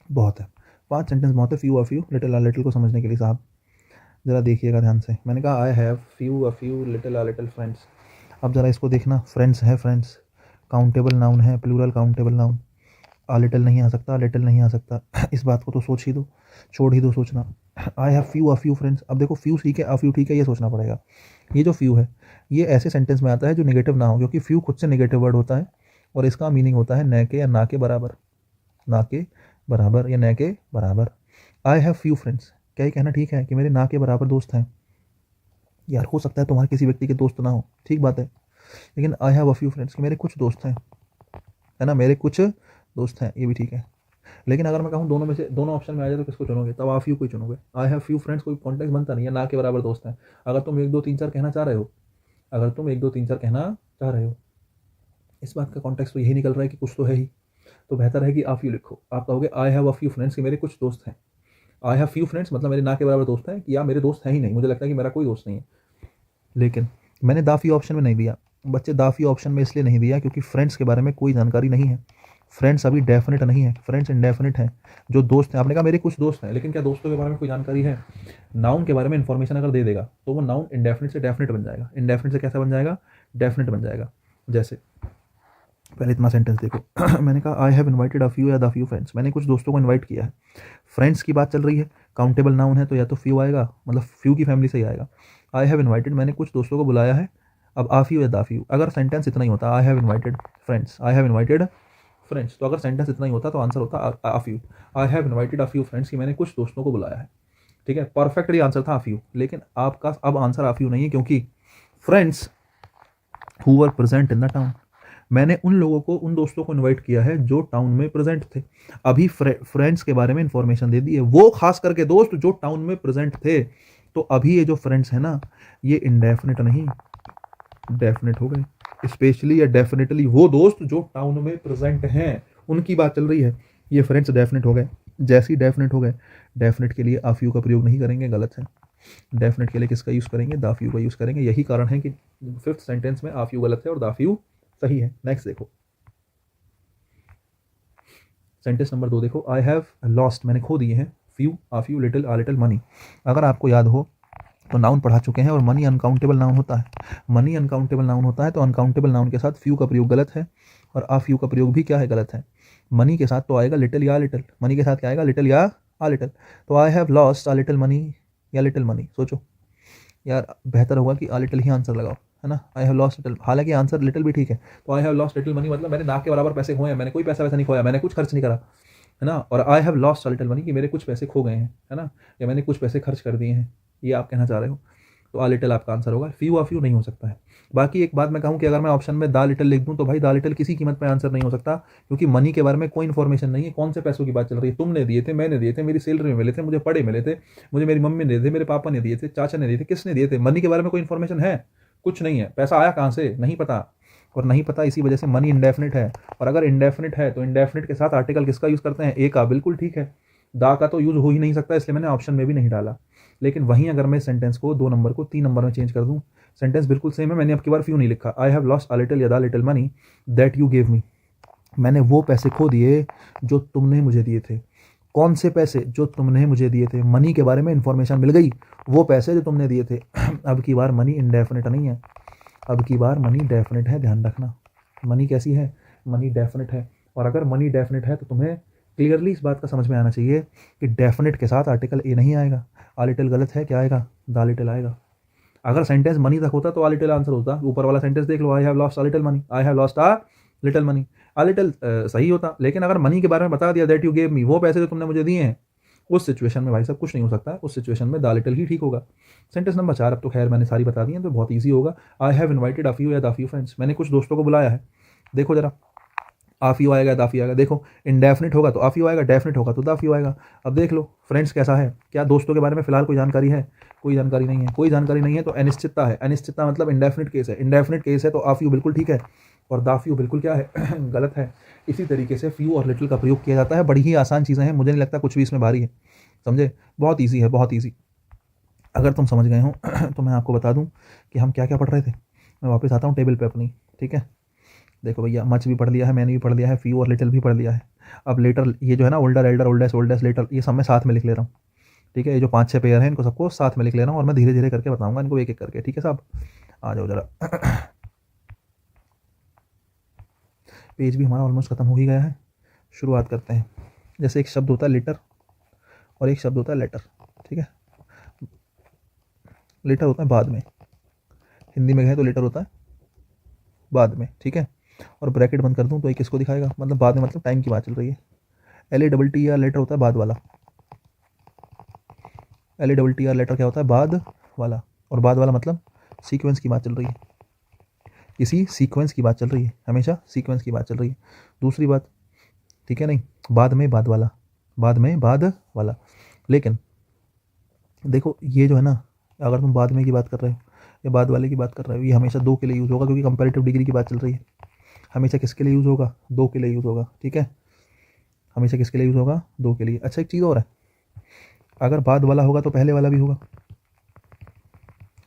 बहुत है, 5 sentence बहुत है। Few a few little a little को समझने के लिए साहब ज़रा देखिएगा ध्यान से। मैंने कहा I have few a few little a little friends. अब ज़रा इसको देखना, फ्रेंड्स है, फ्रेंड्स काउंटेबल नाउन है, plural countable noun. A little नहीं आ सकता, लिटिल नहीं आ सकता। इस बात को तो सोच ही दो, छोड़ ही दो सोचना। आई have few a few friends. अब देखो फ्यू ठीक है, अ फ्यू ठीक है, ये सोचना पड़ेगा। ये जो फ्यू है ये ऐसे सेंटेंस में आता है जो नेगेटिव ना हो, क्योंकि फ्यू खुद से नेगेटिव वर्ड होता है और इसका मीनिंग होता है न के या ना के बराबर, ना के बराबर या न के बराबर। आई हैव फ्यू फ्रेंड्स, क्या ये कहना ठीक है कि मेरे ना के बराबर दोस्त हैं? यार हो सकता है तुम्हारे किसी व्यक्ति के दोस्त ना हो, ठीक बात है, लेकिन I have a few friends कि मेरे कुछ दोस्त हैं, है ना, मेरे कुछ दोस्त हैं, ये भी ठीक है। लेकिन अगर मैं कहूँ दोनों में से, दोनों ऑप्शन में आ जाए तो किसको चुनोगे? तब आप फ्यू को चुनोगे। आई हैव फ्यू फ्रेंड्स कोई कॉन्टेक्स्ट बनता नहीं है, ना के बराबर दोस्त हैं। अगर तुम 1 2 3 4 कहना चाह रहे हो, अगर तुम 1 2 3 4 कहना चाह रहे हो, इस बात का कॉन्टेक्स्ट तो यही निकल रहा है कि कुछ तो है ही, तो बेहतर है कि आप फ्यू लिखो। आप कहोगे I have a few friends कि मेरे कुछ दोस्त हैं। आई हैव फ्यू फ्रेंड्स मतलब मेरे ना के बराबर दोस्त हैं, कि या मेरे दोस्त हैं ही नहीं, मुझे लगता है कि मेरा कोई दोस्त नहीं है। लेकिन मैंने द फ्यू ऑप्शन में नहीं दिया बच्चे, द फ्यू ऑप्शन में इसलिए नहीं दिया क्योंकि फ्रेंड्स के बारे में कोई जानकारी नहीं है। फ्रेंड्स अभी डेफिनेट नहीं है, फ्रेंड्स इंडेफिनिट है। जो दोस्त हैं, आपने कहा मेरे कुछ दोस्त हैं, लेकिन क्या दोस्तों के बारे में कोई जानकारी है? नाउन के बारे में इन्फॉर्मेशन अगर दे देगा तो वो नाउन इंडेफिनिट से डेफिनेट बन जाएगा। इंडेफिनिट से कैसा बन जाएगा? डेफिनेट बन जाएगा। जैसे पहले इतना सेंटेंस देखो। मैंने कहा I have invited a few या द फ्यू फ्रेंड्स, मैंने कुछ दोस्तों को इनवाइट किया है। फ्रेंड्स की बात चल रही है, काउंटेबल नाउन है तो या तो फ्यू आएगा, मतलब फ्यू की फैमिली से ही आएगा। आई हैव इनवाइटेड मैंने कुछ दोस्तों को बुलाया है। अब आ फ्यू या द फ्यू, अगर सेंटेंस इतना ही होता आई have invited friends, I have invited friends, तो अगर सेंटेंस इतना ही होता तो आंसर होता आ few. I have invited a few friends कि मैंने कुछ दोस्तों को बुलाया है। ठीक है, परफेक्टली आंसर था आ फ्यू, लेकिन आपका अब आंसर आ फ्यू नहीं है क्योंकि friends who were present in the town, मैंने उन लोगों को, उन दोस्तों को इनवाइट किया है जो टाउन में प्रेजेंट थे। अभी फ्रेंड्स के बारे में इंफॉर्मेशन दे दी है, वो खास करके दोस्त जो टाउन में प्रेजेंट थे। तो अभी ये जो फ्रेंड्स है ना, ये इंडेफिनिट नहीं डेफिनेट हो गए। स्पेशली या डेफिनेटली वो दोस्त जो टाउन में प्रेजेंट हैं, उनकी बात चल रही है। ये फ्रेंड्स डेफिनेट हो गए। जैसे ही डेफिनेट हो गए, डेफिनेट के लिए आफ यू का प्रयोग नहीं करेंगे, गलत है। डेफिनेट के लिए किसका यूज़ करेंगे? दाफ यू का यूज़ करेंगे। यही कारण है कि 5th सेंटेंस में आफ यू गलत है और दाफ यू सही है। नेक्स्ट देखो, सेंटेंस नंबर 2 देखो, आई हैव लॉस्ट मैंने खो दिए हैं few a few little a little money. अगर आपको याद हो तो नाउन पढ़ा चुके हैं और मनी अनकाउंटेबल नाउन होता है। मनी अनकाउंटेबल नाउन होता है तो अनकाउंटेबल नाउन के साथ फ्यू का प्रयोग गलत है और आ फ्यू का प्रयोग भी क्या है? गलत है। मनी के साथ तो आएगा लिटिल या लिटिल, मनी के साथ क्या आएगा? लिटिल या आ लिटिल। तो आई have lost a little money या लिटिल मनी, सोचो यार, बेहतर होगा कि आ लिटिल ही आंसर लगाओ, है ना। आई हैव लॉस्ट लिटिल, हालांकि आंसर लिटिल भी ठीक है। तो आई हैव लॉस्ट लिटिल मनी मतलब मैंने ना के बराबर पैसे खोए हैं, मैंने कोई पैसा वैसा नहीं खोया, मैंने कुछ खर्च नहीं करा, है ना। और आई हैव लॉस्ट लिटिल मनी कि मेरे कुछ पैसे खो गए हैं, है ना, या मैंने कुछ पैसे खर्च कर दिए हैं, ये आप कहना चाह रहे हो। तो आ लिटिल आपका आंसर होगा, फ्यू आ फ्यू नहीं हो सकता है। बाकी एक बात मैं कहूँ कि अगर मैं ऑप्शन में दा लिटिल लिख दूँ तो भाई दा लिटिल किसी कीमत पर आंसर नहीं हो सकता, क्योंकि मनी के बारे में कोई इन्फॉर्मेशन नहीं है। कौन से पैसों की बात चल रही है? तुमने दिए थे, मैंने दिए थे, मेरी सैलरी में मिले थे, मुझे पड़े मिले थे, मुझे मेरी मम्मी ने दिए थे, मेरे पापा ने दिए थे, चाचा ने दिए थे, किसने दिए थे? मनी के बारे में कोई इन्फॉर्मेशन है? कुछ नहीं है। पैसा आया कहाँ से? नहीं पता, और नहीं पता इसी वजह से मनी इंडेफिनिट है। और अगर इंडेफिनिट है तो इंडेफिनिट के साथ आर्टिकल किसका यूज़ करते हैं? ए का। बिल्कुल ठीक है, दा का तो यूज़ हो ही नहीं सकता, इसलिए मैंने ऑप्शन में भी नहीं डाला। लेकिन वहीं अगर मैं सेंटेंस को 2 नंबर को 3 नंबर में चेंज कर दूं, सेंटेंस बिल्कुल सेम है, मैंने अब की बार फ्यू नहीं लिखा। I have lost a little या the little money that you gave me, मैंने वो पैसे खो दिए जो तुमने मुझे दिए थे। कौन से पैसे जो तुमने मुझे दिए थे, मनी के बारे में इंफॉर्मेशन मिल गई, वो पैसे जो तुमने दिए थे। अब की बार मनी इंडेफिनिट नहीं है, अब की बार मनी डेफिनेट है, ध्यान रखना। मनी कैसी है, मनी डेफिनेट है। और अगर मनी डेफिनेट है तो तुम्हें क्लियरली इस बात का समझ में आना चाहिए कि डेफिनेट के साथ आर्टिकल ए नहीं आएगा। आ लिटिल गलत है, क्या आएगा, द लिटिल आएगा। अगर सेंटेंस मनी तक होता तो आ लिटिल आंसर होता। ऊपर वाला सेंटेंस देख लो, I have lost a little money, I have lost a little money, a little सही होता। लेकिन अगर मनी के बारे में बता दिया, दैट यू गेव मी, वो पैसे जो तुमने मुझे दिए हैं, उस सिचुएशन में भाई साहब कुछ नहीं हो सकता है। उस सिचुएशन में द लिटिल ही ठीक होगा। सेंटेंस नंबर 4 अब तो खैर मैंने सारी बता दी है तो बहुत ईजी होगा। I have invited a few या द फ्यू फ्रेंड्स, मैंने कुछ दोस्तों को बुलाया है। देखो जरा, आफियो आएगा, दाफियो आएगा। देखो इंडेफिनिट होगा तो आफियो आएगा, डेफिनिट होगा तो दाफियो आएगा। अब देख लो फ्रेंड्स कैसा है, क्या दोस्तों के बारे में फिलहाल कोई जानकारी है, कोई जानकारी नहीं है। कोई जानकारी नहीं है तो अनिश्चितता है, अनिश्चितता मतलब इंडेफिनिट केस है, इंडेफिनिट केस है तो आफियो बिल्कुल ठीक है और दाफियो बिल्कुल क्या है गलत है। इसी तरीके से फ्यू और लिटिल का प्रयोग किया जाता है। बड़ी ही आसान चीज़ें हैं, मुझे नहीं लगता कुछ भी इसमें भारी है, समझे, बहुत ईजी है, बहुत ईजी। अगर तुम समझ गए हो तो मैं आपको बता दूं कि हम क्या क्या पढ़ रहे थे। मैं वापस आता हूँ टेबल पे अपनी, ठीक है। देखो भैया, मच भी पढ़ लिया है, मैंने भी पढ़ लिया है, फ्यू और लिटिल भी पढ़ लिया है। अब लेटर, ये जो है ना, older, elder, oldest, oldest, latter, ये सब मैं साथ में लिख ले रहा हूँ, ठीक है। ये जो 5-6 पेयर हैं इनको सबको साथ में लिख ले रहा हूँ और मैं धीरे धीरे करके बताऊंगा इनको एक एक करके, ठीक है साहब। आ जाओ जरा। पेज भी हमारा ऑलमोस्ट खत्म हो ही गया है। शुरुआत करते हैं। जैसे एक शब्द होता है लेटर और एक शब्द होता है लेटर, ठीक है। लेटर होता है बाद में, हिंदी में कहें तो लेटर होता है बाद में, ठीक है। और ब्रैकेट बंद कर दूं तो ये किसको दिखाएगा, मतलब बाद में मतलब टाइम की बात चल रही है। LATTER लेटर होता है बाद वाला, LATTER लेटर क्या होता है, बाद वाला। और बाद वाला मतलब सीक्वेंस की बात चल रही है, इसी सीक्वेंस की बात चल रही है, हमेशा सीक्वेंस की बात चल रही है। दूसरी बात, ठीक है, नहीं, बाद में बाद वाला, बाद में बाद वाला। लेकिन देखो ये जो है ना, अगर तुम बाद में की बात कर रहे हो या बाद वाले की बात कर रहे हो, ये हमेशा दो के लिए यूज़ होगा, क्योंकि कंपैरेटिव डिग्री की बात चल रही है। हमेशा किसके लिए यूज़ होगा, दो के लिए यूज़ होगा, ठीक है। हमेशा किसके लिए यूज़ होगा, दो के लिए। अच्छा एक चीज़ और है, अगर बाद वाला होगा तो पहले वाला भी होगा,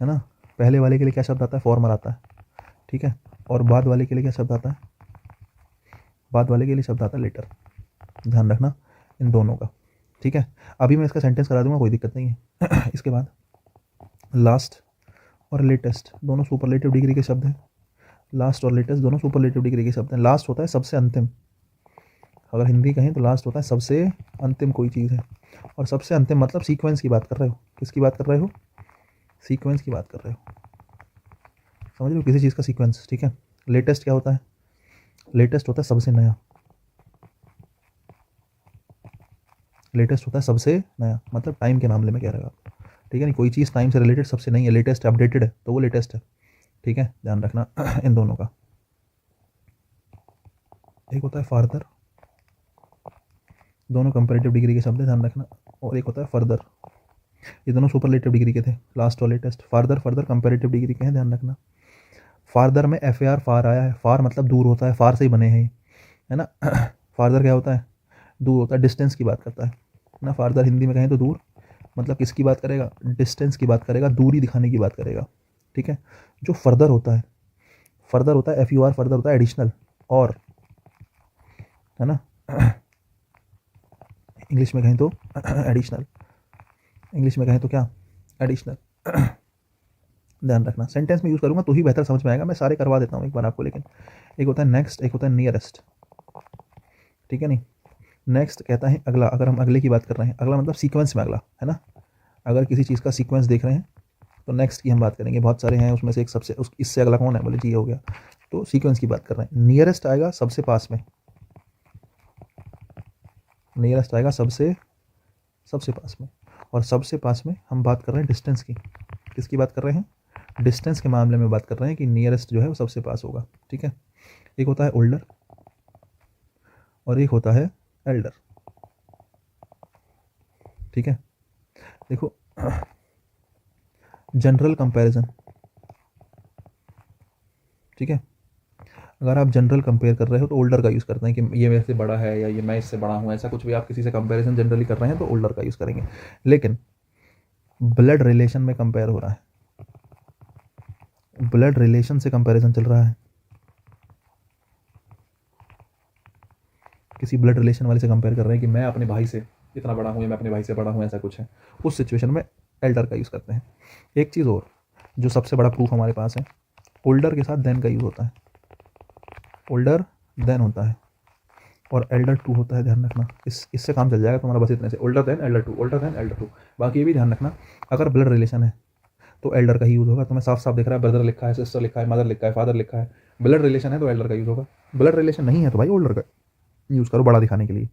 है ना। पहले वाले के लिए क्या शब्द आता है, फॉर्मर आता है, ठीक है। और बाद वाले के लिए क्या शब्द आता है, बाद वाले के लिए शब्द आता है लेटर। ध्यान रखना इन दोनों का, ठीक है। अभी मैं इसका सेंटेंस करा दूंगा, कोई दिक्कत नहीं है। इसके बाद लास्ट और लेटेस्ट दोनों सुपरलेटिव डिग्री के शब्द हैं। लास्ट और लेटेस्ट दोनों सुपरलेटिव डिग्री के शब्द हैं। लास्ट होता है सबसे अंतिम, अगर हिंदी कहें तो लास्ट होता है सबसे अंतिम कोई चीज़ है। और सबसे अंतिम मतलब सीक्वेंस की बात कर रहे हो, किसकी बात कर रहे हो, सीक्वेंस की बात कर रहे हो, समझ लो किसी चीज़ का सीक्वेंस, ठीक है। लेटेस्ट क्या होता है, लेटेस्ट होता है सबसे नया, लेटेस्ट होता है सबसे नया, मतलब टाइम के मामले में कह रहे हो आप, ठीक है। नहीं, कोई चीज़ टाइम से रिलेटेड सबसे नहीं है, लेटेस्ट अपडेटेड है तो वो लेटेस्ट है, ठीक है। ध्यान रखना इन दोनों का। एक होता है फार्दर, दोनों कंपैरेटिव डिग्री के शब्द है, ध्यान रखना। और एक होता है फर्दर, ये दोनों सुपरलेटिव डिग्री के थे, लास्ट और latest. Farther, further comparative degree के हैं, ध्यान रखना। फार्दर में FAR फार आया है, फार मतलब दूर होता है, फार से ही बने हैं, है ना। फार्दर क्या होता है, दूर होता है, डिस्टेंस की बात करता है ना। फार्दर हिंदी में कहें तो दूर, मतलब किसकी बात करेगा, डिस्टेंस की बात करेगा, दूरी दिखाने की बात करेगा, ठीक है। जो फर्दर होता है, फर्दर होता है FUR, फर्दर होता है एडिशनल, और, है ना। इंग्लिश में कहें तो एडिशनल, इंग्लिश में कहें तो क्या, एडिशनल। ध्यान रखना, सेंटेंस में यूज़ करूँगा तो ही बेहतर समझ में आएगा, मैं सारे करवा देता हूँ एक बार आपको। लेकिन एक होता है नेक्स्ट, एक होता है नियरेस्ट, ठीक है। नहीं, नेक्स्ट कहता है अगला, अगर हम अगले की बात कर रहे हैं, अगला मतलब सीक्वेंस में अगला, है ना। अगर किसी चीज़ का सीक्वेंस देख रहे हैं तो नेक्स्ट की हम बात करेंगे, बहुत सारे हैं उसमें से एक सबसे इससे अगला कौन है, बोले जी हो गया, तो सीक्वेंस की बात कर रहे हैं। नियरेस्ट आएगा सबसे पास में, नियरेस्ट आएगा सबसे सबसे पास में। और सबसे पास में हम बात कर रहे हैं डिस्टेंस की, किसकी बात कर रहे हैं, डिस्टेंस के मामले में बात कर रहे हैं कि नियरेस्ट जो है वो सबसे पास होगा, ठीक है। एक होता है ओल्डर और एक होता है एल्डर, ठीक है। देखो जनरल कंपैरिजन, ठीक है। अगर आप जनरल कंपेयर कर रहे हो तो ओल्डर का यूज़ करते हैं कि ये मेरे से बड़ा है या ये मैं इससे बड़ा हूँ, ऐसा कुछ भी आप किसी से कंपैरिजन जनरली कर रहे हैं तो ओल्डर का यूज़ करेंगे। लेकिन ब्लड रिलेशन में कंपेयर हो रहा है, ब्लड रिलेशन से कंपैरिजन चल रहा है, किसी ब्लड रिलेशन वाले से कंपेयर कर रहे हैं कि मैं अपने भाई से इतना बड़ा हूँ या मैं अपने भाई से बड़ा हूँ, ऐसा कुछ है, उस सिचुएशन में एल्डर का यूज़ करते हैं। एक चीज़ और जो सबसे बड़ा प्रूफ हमारे पास है, ओल्डर के साथ देन का यूज़ होता है। ओल्डर देन होता है और एल्डर टू होता है, ध्यान रखना। इससे काम चल जाएगा तुम्हारा, बस इतने से, older than elder to, older than elder to. बाकी ये भी ध्यान रखना, अगर ब्लड रिलेशन है तो एल्डर का ही यूज़ होगा। तुम्हें साफ साफ दिख रहा है, ब्रदर लिखा है, सिस्टर लिखा है, मदर लिखा है, फादर लिखा है। ब्लड रिलेशन है तो एल्डर का यूज़ होगा, ब्लड रिलेशन नहीं है तो भाई ओल्डर का यूज़ करो, बड़ा दिखाने के लिए।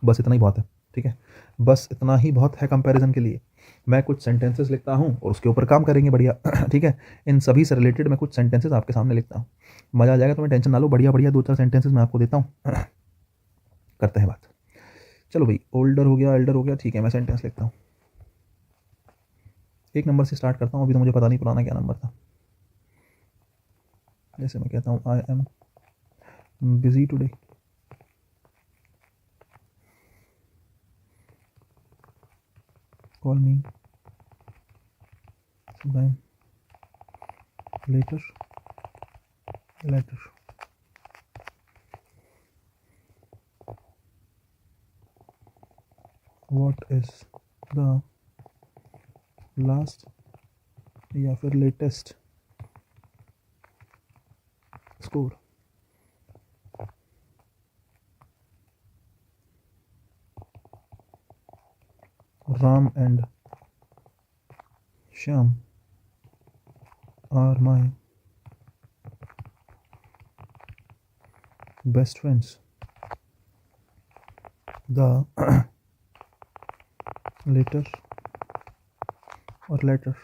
बस इतना ही बहुत है, ठीक है, बस इतना ही बहुत है कंपैरिजन के लिए। मैं कुछ सेंटेंसेस लिखता हूँ और उसके ऊपर काम करेंगे बढ़िया। ठीक है, इन सभी से रिलेटेड मैं कुछ सेंटेंसेस आपके सामने लिखता हूँ, मज़ा आ जाएगा, तुम्हें टेंशन ना लो, बढ़िया बढ़िया 2-4 सेंटेंसेस मैं आपको देता हूँ। करते हैं बात। चलो भाई, ओल्डर हो गया, एल्डर हो गया, ठीक है, मैं सेंटेंस लिखता हूँ। एक नंबर से स्टार्ट करता हूँ, अभी तो मुझे पता नहीं पुराना क्या नंबर था। जैसे मैं कहता हूँ, आई am busy today, call me sometime later. What is the last या फिर latest score? Ram and Shyam are my best friends. The later or later.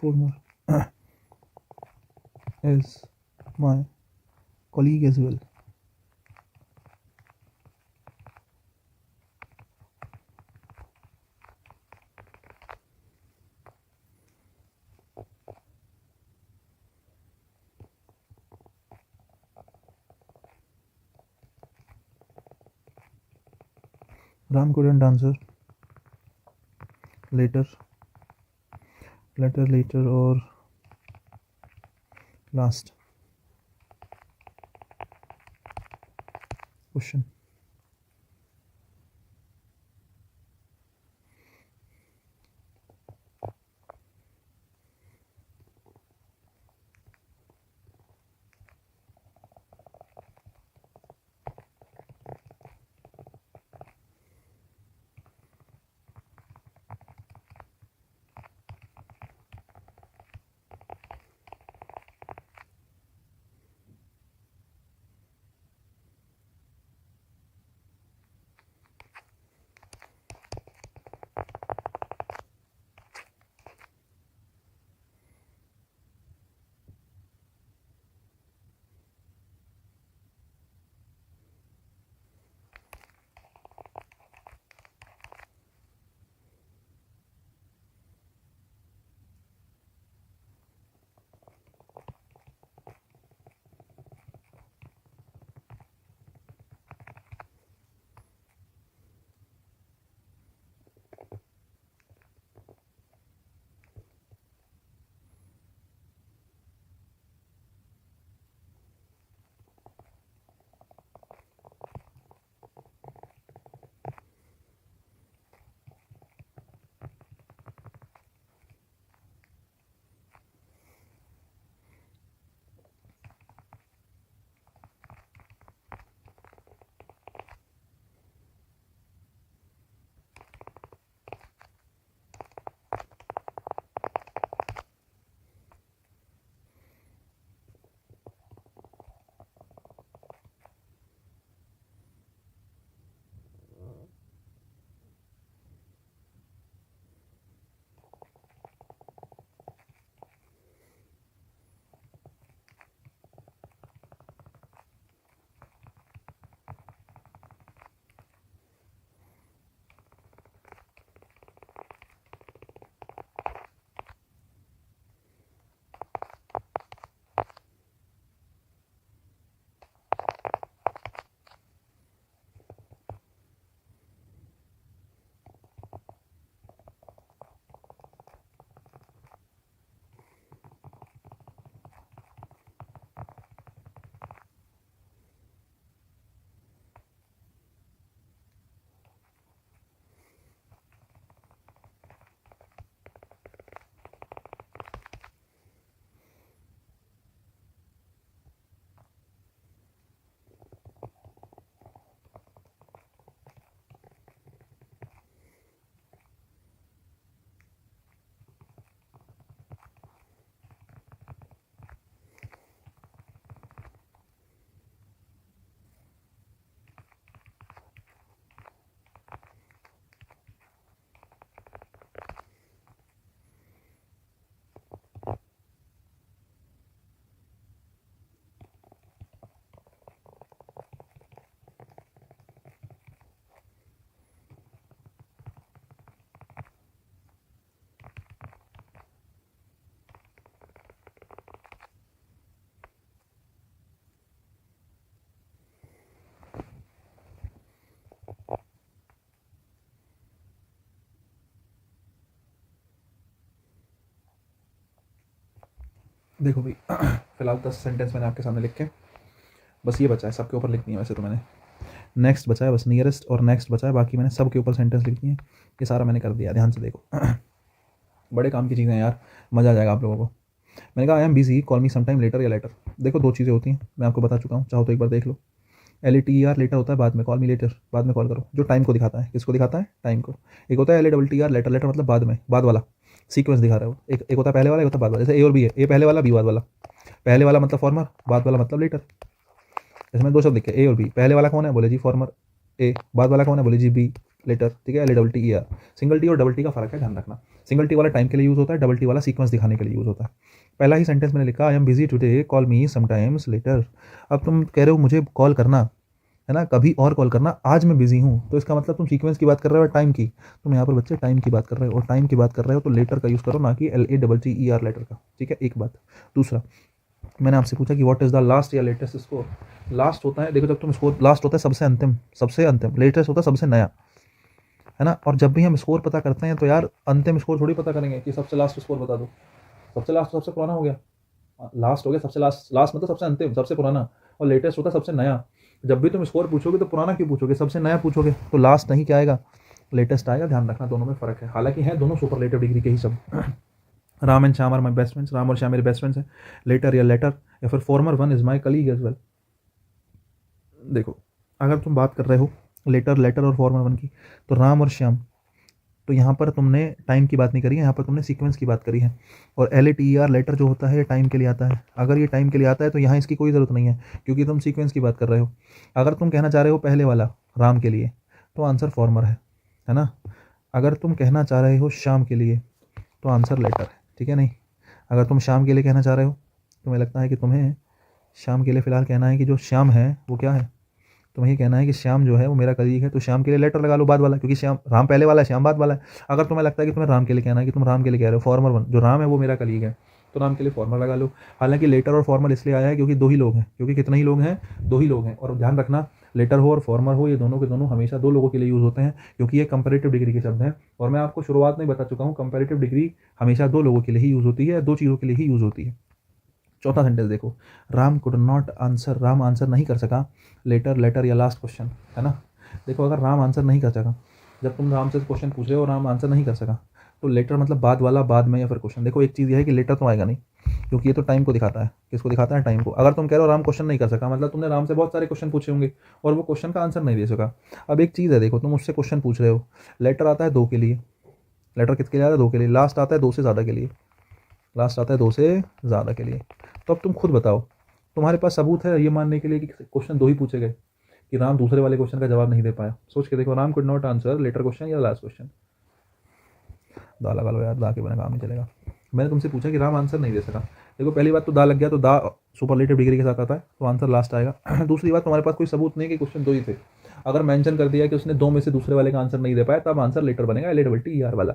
Former is my colleague as well. Ram couldn't answer. Later, later or last. Question. देखो भाई फिलहाल 10 sentence मैंने आपके सामने लिख के, बस ये बचा है, सबके ऊपर लिखनी है वैसे तो मैंने, नेक्स्ट बचा है बस, नियरेस्ट और नेक्स्ट बचा है, बाकी मैंने सबके ऊपर सेंटेंस लिखनी है। ये सारा मैंने कर दिया, ध्यान से देखो बड़े काम की चीज़ें हैं यार, मज़ा आ जाएगा आप लोगों को। मैंने कहा I am busy, call me sometime later या लेटर। देखो दो चीज़ें होती हैं, मैं आपको बता चुका हूँ, चाहो तो एक बार देख लो। LATER लेटर होता है बाद में, कॉल मी लेटर बाद में कॉल करो, जो टाइम को दिखाता है, किसको दिखाता है, टाइम को। एक होता है LATTER लेटर, लेटर मतलब बाद में, बाद वाला सीक्वेंस दिखा रहा है वो। एक होता है पहले वाला, एक होता है बाद वाला। जैसे ए और बी है, ए पहले वाला, बी बाद वाला। पहले वाला मतलब फॉर्मर, बाद वाला मतलब लेटर। जैसे मैं दो शब्द लिखे ए और बी, पहले वाला कौन है, बोले जी फॉर्मर ए, बाद वाला कौन है, बोले जी बी, लेटर। ठीक है, LATTER। सिंगल टी और डबल टी का फर्क है, ध्यान रखना। सिंगल टी वाला टाइम के लिए यूज़ होता है, डबल टी वाला सीक्वेंस दिखाने के लिए यूज़ होता है। पहला ही सेंटेंस मैंने लिखा आई am busy today, call me sometimes letter. अब तुम कह रहे हो मुझे कॉल करना है ना, कभी और कॉल करना, आज मैं बिजी हूँ, तो इसका मतलब तुम सीक्वेंस की बात कर रहे हो, टाइम की। तुम यहाँ पर बच्चे टाइम की बात कर रहे हो, और टाइम की बात कर रहे हो तो लेटर का यूज़ करो, ना कि LATTER लेटर का। ठीक है, एक बात। दूसरा, मैंने आपसे पूछा कि व्हाट इज़ द लास्ट या लेटेस्ट स्कोर। लास्ट होता है, देखो जब तुम स्कोर, लास्ट होता है सबसे अंतिम, सबसे अंतिम। लेटेस्ट होता है सबसे नया, है ना। और जब भी हम स्कोर पता करते हैं तो यार अंतिम स्कोर थोड़ी पता करेंगे कि सबसे लास्ट स्कोर बता दो। सबसे लास्ट सबसे पुराना हो गया, लास्ट हो गया सबसे लास्ट, लास्ट मतलब सबसे अंतिम, सबसे पुराना। और लेटेस्ट होता है सबसे नया। जब भी तुम स्कोर पूछोगे तो पुराना क्यों पूछोगे, सबसे नया पूछोगे, तो लास्ट नहीं क्या आएगा, लेटेस्ट आएगा। ध्यान रखना, दोनों में फ़र्क है, हालांकि है दोनों सुपरलेटिव डिग्री के ही शब्द। Ram and Shyam are my best friends, Ram और श्याम मेरे बेस्ट फ्रेंड्स हैं। लेटर या लेटर, या फिर former one is my colleague as well. देखो अगर तुम बात कर रहे हो लेटर, लेटर और फॉर्मर वन की, तो राम और श्याम, तो यहाँ पर तुमने टाइम की बात नहीं करी है, यहाँ पर तुमने सीक्वेंस की बात करी है। और LATER लेटर जो होता है ये टाइम के लिए आता है। अगर ये टाइम के लिए आता है तो यहाँ इसकी कोई ज़रूरत नहीं है, क्योंकि तुम सीक्वेंस की बात कर रहे हो। अगर तुम कहना चाह रहे हो पहले वाला राम के लिए, तो आंसर फॉर्मर है ना। अगर तुम कहना चाह रहे हो शाम के लिए, तो आंसर लेटर है। ठीक है, नहीं अगर तुम शाम के लिए कहना चाह रहे हो, तुम्हें लगता है कि तुम्हें शाम के लिए फ़िलहाल कहना है कि जो श्याम है वो क्या है, तुम्हें ये कहना है कि श्याम जो है वो मेरा कलीग है, तो श्याम के लिए लेटर लगा लो बाद वाला, क्योंकि श्याम, राम पहले वाला है, श्याम बाद वाला है। अगर तुम्हें लगता है कि तुम्हें राम के लिए कहना है, कि तुम राम के लिए कह रहे हो फॉर्मर वन, जो राम है वो मेरा कलीग है, तो राम के लिए फॉर्मर लगा लो। हालांकि लेटर और फॉर्मल इसलिए आया है क्योंकि दो ही लोग हैं, क्योंकि कितने ही लोग हैं, दो ही लोग हैं। और ध्यान रखना, लेटर हो और फॉर्मर हो, ये दोनों के दोनों हमेशा दो लोगों के लिए यूज़ होते हैं, क्योंकि ये कंपैरेटिव डिग्री के शब्द हैं। और मैं आपको शुरुआत में बता चुका हूँ, कंपैरेटिव डिग्री हमेशा दो लोगों के लिए ही यूज़ होती है, दो चीज़ों के लिए ही यूज़ होती है। चौथा सेंटेंस देखो, Ram could not answer, Ram answer नहीं कर सका लेटर, लेटर या लास्ट क्वेश्चन, है ना। देखो अगर राम आंसर नहीं कर सका, जब तुम राम से क्वेश्चन पूछ रहे हो, राम आंसर नहीं कर सका, तो लेटर मतलब बाद वाला, बाद में, या फिर क्वेश्चन। देखो एक चीज़ यह है कि लेटर तो आएगा नहीं, क्योंकि ये तो टाइम को दिखाता है। किसको दिखाता है, टाइम को। अगर तुम कह रहे हो राम क्वेश्चन नहीं कर सका, मतलब तुमने राम से बहुत सारे क्वेश्चन पूछे होंगे और वो क्वेश्चन का आंसर नहीं दे सका। अब एक चीज़ है, देखो तुम उससे क्वेश्चन पूछ रहे हो, लेटर आता है दो के लिए, लेटर किसके लिए आता है, दो के लिए। लास्ट आता है दो से ज़्यादा के लिए, लास्ट आता है दो से ज़्यादा के लिए। तो अब तुम खुद बताओ, तुम्हारे पास सबूत है ये मानने के लिए कि क्वेश्चन दो ही पूछे गए, कि राम दूसरे वाले क्वेश्चन का जवाब नहीं दे पाया। सोच के देखो, Ram could not answer latter question या लास्ट क्वेश्चन। दा लगा लो यार, दा के बिना काम नहीं चलेगा। मैंने तुमसे पूछा कि राम आंसर नहीं दे सका, देखो पहली बात तो दा लग गया, तो दा सुपरलेटिव डिग्री के साथ आता है, तो आंसर लास्ट आएगा। दूसरी बात, तुम्हारे पास कोई सबूत नहीं कि क्वेश्चन दो ही थे। अगर मेंशन कर दिया कि उसने दो में से दूसरे वाले का आंसर नहीं दे पाया, तब आंसर लेटर बनेगा, LATTER वाला।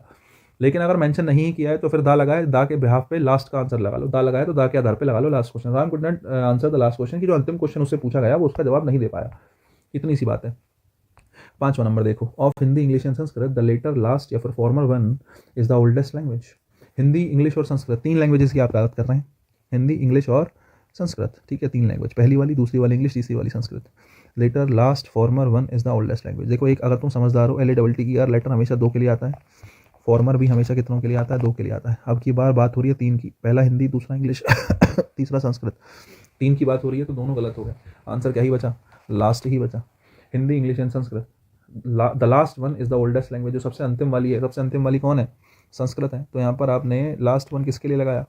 लेकिन अगर मेंशन नहीं किया है तो फिर दा लगाए, दा के बिहाफ पे लास्ट का आंसर लगा लो, दा लगाए तो दा के आधार पे लगा लो last question. Ram could not answer the last question, की जो अंतिम क्वेश्चन उससे पूछा गया वो उसका जवाब नहीं दे पाया, इतनी सी बात है। पांचवा नंबर देखो, of Hindi, English and Sanskrit the latter, last या फिर former one is the oldest language. Hindi, English और संस्कृत, तीन लैंग्वेजेस की आप बात कर रहे हैं, हिंदी, इंग्लिश और संस्कृत। ठीक है, तीन लैंग्वेज, पहली वाली, दूसरी वाली इंग्लिश, तीसरी वाली Sanskrit. Latter, last, former one is the oldest language. देखो एक, अगर तुम समझदार हो, LATTER लेटर हमेशा दो के लिए आता है, फॉर्मर भी हमेशा कितनों के लिए आता है, दो के लिए आता है। अब की बार बात हो रही है तीन की, पहला हिंदी, दूसरा इंग्लिश तीसरा संस्कृत। तीन की बात हो रही है तो दोनों गलत हो गए, आंसर क्या ही बचा, लास्ट ही बचा, Hindi, English and Sanskrit. The last one is the oldest language, जो सबसे अंतिम वाली है, सबसे अंतिम वाली कौन है, संस्कृत है। तो यहाँ पर आपने लास्ट वन किसके लिए लगाया,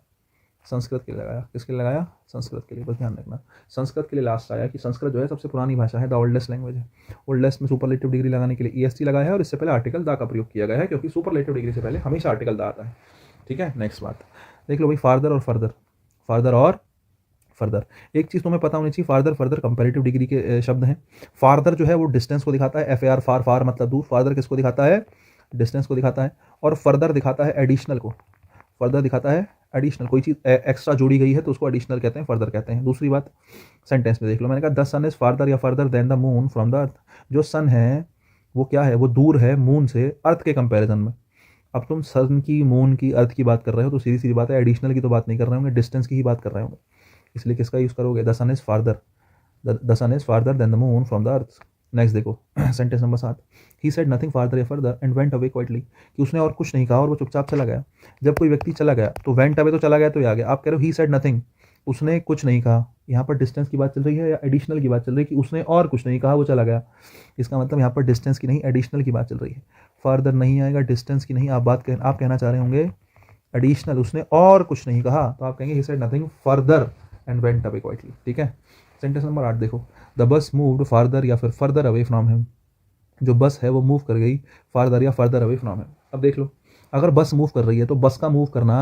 संस्कृत के लिए लगाया। किसके लिए लगाया, संस्कृत के लिए। बस ध्यान रखना, संस्कृत के लिए लास्ट आया कि संस्कृत जो है सबसे पुरानी भाषा है, द ओल्डेस्ट लैंग्वेज है। ओल्डेस्ट में सुपरलेटिव डिग्री लगाने के लिए EST लगाया है, और इससे पहले आर्टिकल दा का प्रयोग किया गया है, क्योंकि सुपरलेटिव डिग्री से पहले हमेशा आर्टिकल दा आता है। ठीक है, नेक्स्ट बात देख लो भाई, फार्दर और फर्दर, फार्दर और फर्दर। एक चीज़ तुम्हें पता होनी चाहिए, फार्दर फर्दर कंपैरेटिव डिग्री के शब्द हैं। फार्दर जो है वो डिस्टेंस को दिखाता है, FAR, फार, फार मतलब दूर। फार्दर किसको दिखाता है, डिस्टेंस को दिखाता है। और फर्दर दिखाता है एडिशनल को, फर्दर दिखाता है एडिशनल, कोई चीज़ एक्स्ट्रा जोड़ी गई है तो उसको एडिशनल कहते हैं, फर्दर कहते हैं। दूसरी बात, सेंटेंस में देख लो, मैंने कहा द सन इज फार्दर या further than the moon from the earth. जो सन है वो क्या है, वो दूर है मून से, अर्थ के कंपैरिजन में। अब तुम सन की, मून की, अर्थ की बात कर रहे हो तो सीधी सीधी बात है एडिशनल की तो बात नहीं कर रहे होंगे, डिस्टेंस की ही बात कर रहे होंगे। इसलिए किसका यूज़ करोगे? The sun is farther, the sun is farther than the moon from the earth. Next देखो sentence number 7, he said nothing farther या further and went away quietly, कि उसने और कुछ नहीं कहा और वो चुपचाप चला गया। जब कोई व्यक्ति चला गया तो वेंट अवे तो चला गया तो ये आ गया। आप कह रहे हो ही सेड नथिंग, उसने कुछ नहीं कहा, यहाँ पर डिस्टेंस की बात चल रही है या एडिशनल की बात चल रही है कि उसने और कुछ नहीं कहा वो चला गया? इसका मतलब यहाँ पर डिस्टेंस की नहीं एडिशनल की बात चल रही है। फर्दर नहीं आएगा, डिस्टेंस की नहीं, आप कहना चाह रहे होंगे एडिशनल, उसने और कुछ नहीं कहा तो आप कहेंगे ही said nothing further and went away quietly. ठीक है। सेंटेंस नंबर 8 देखो, द बस मूव्ड फार्दर या फिर फर्दर अवे फ्रॉम हिम, जो बस है वो मूव कर गई फार्दर या फर्दर अवे फ्रॉम हिम। अब देख लो, अगर बस मूव कर रही है तो बस का मूव करना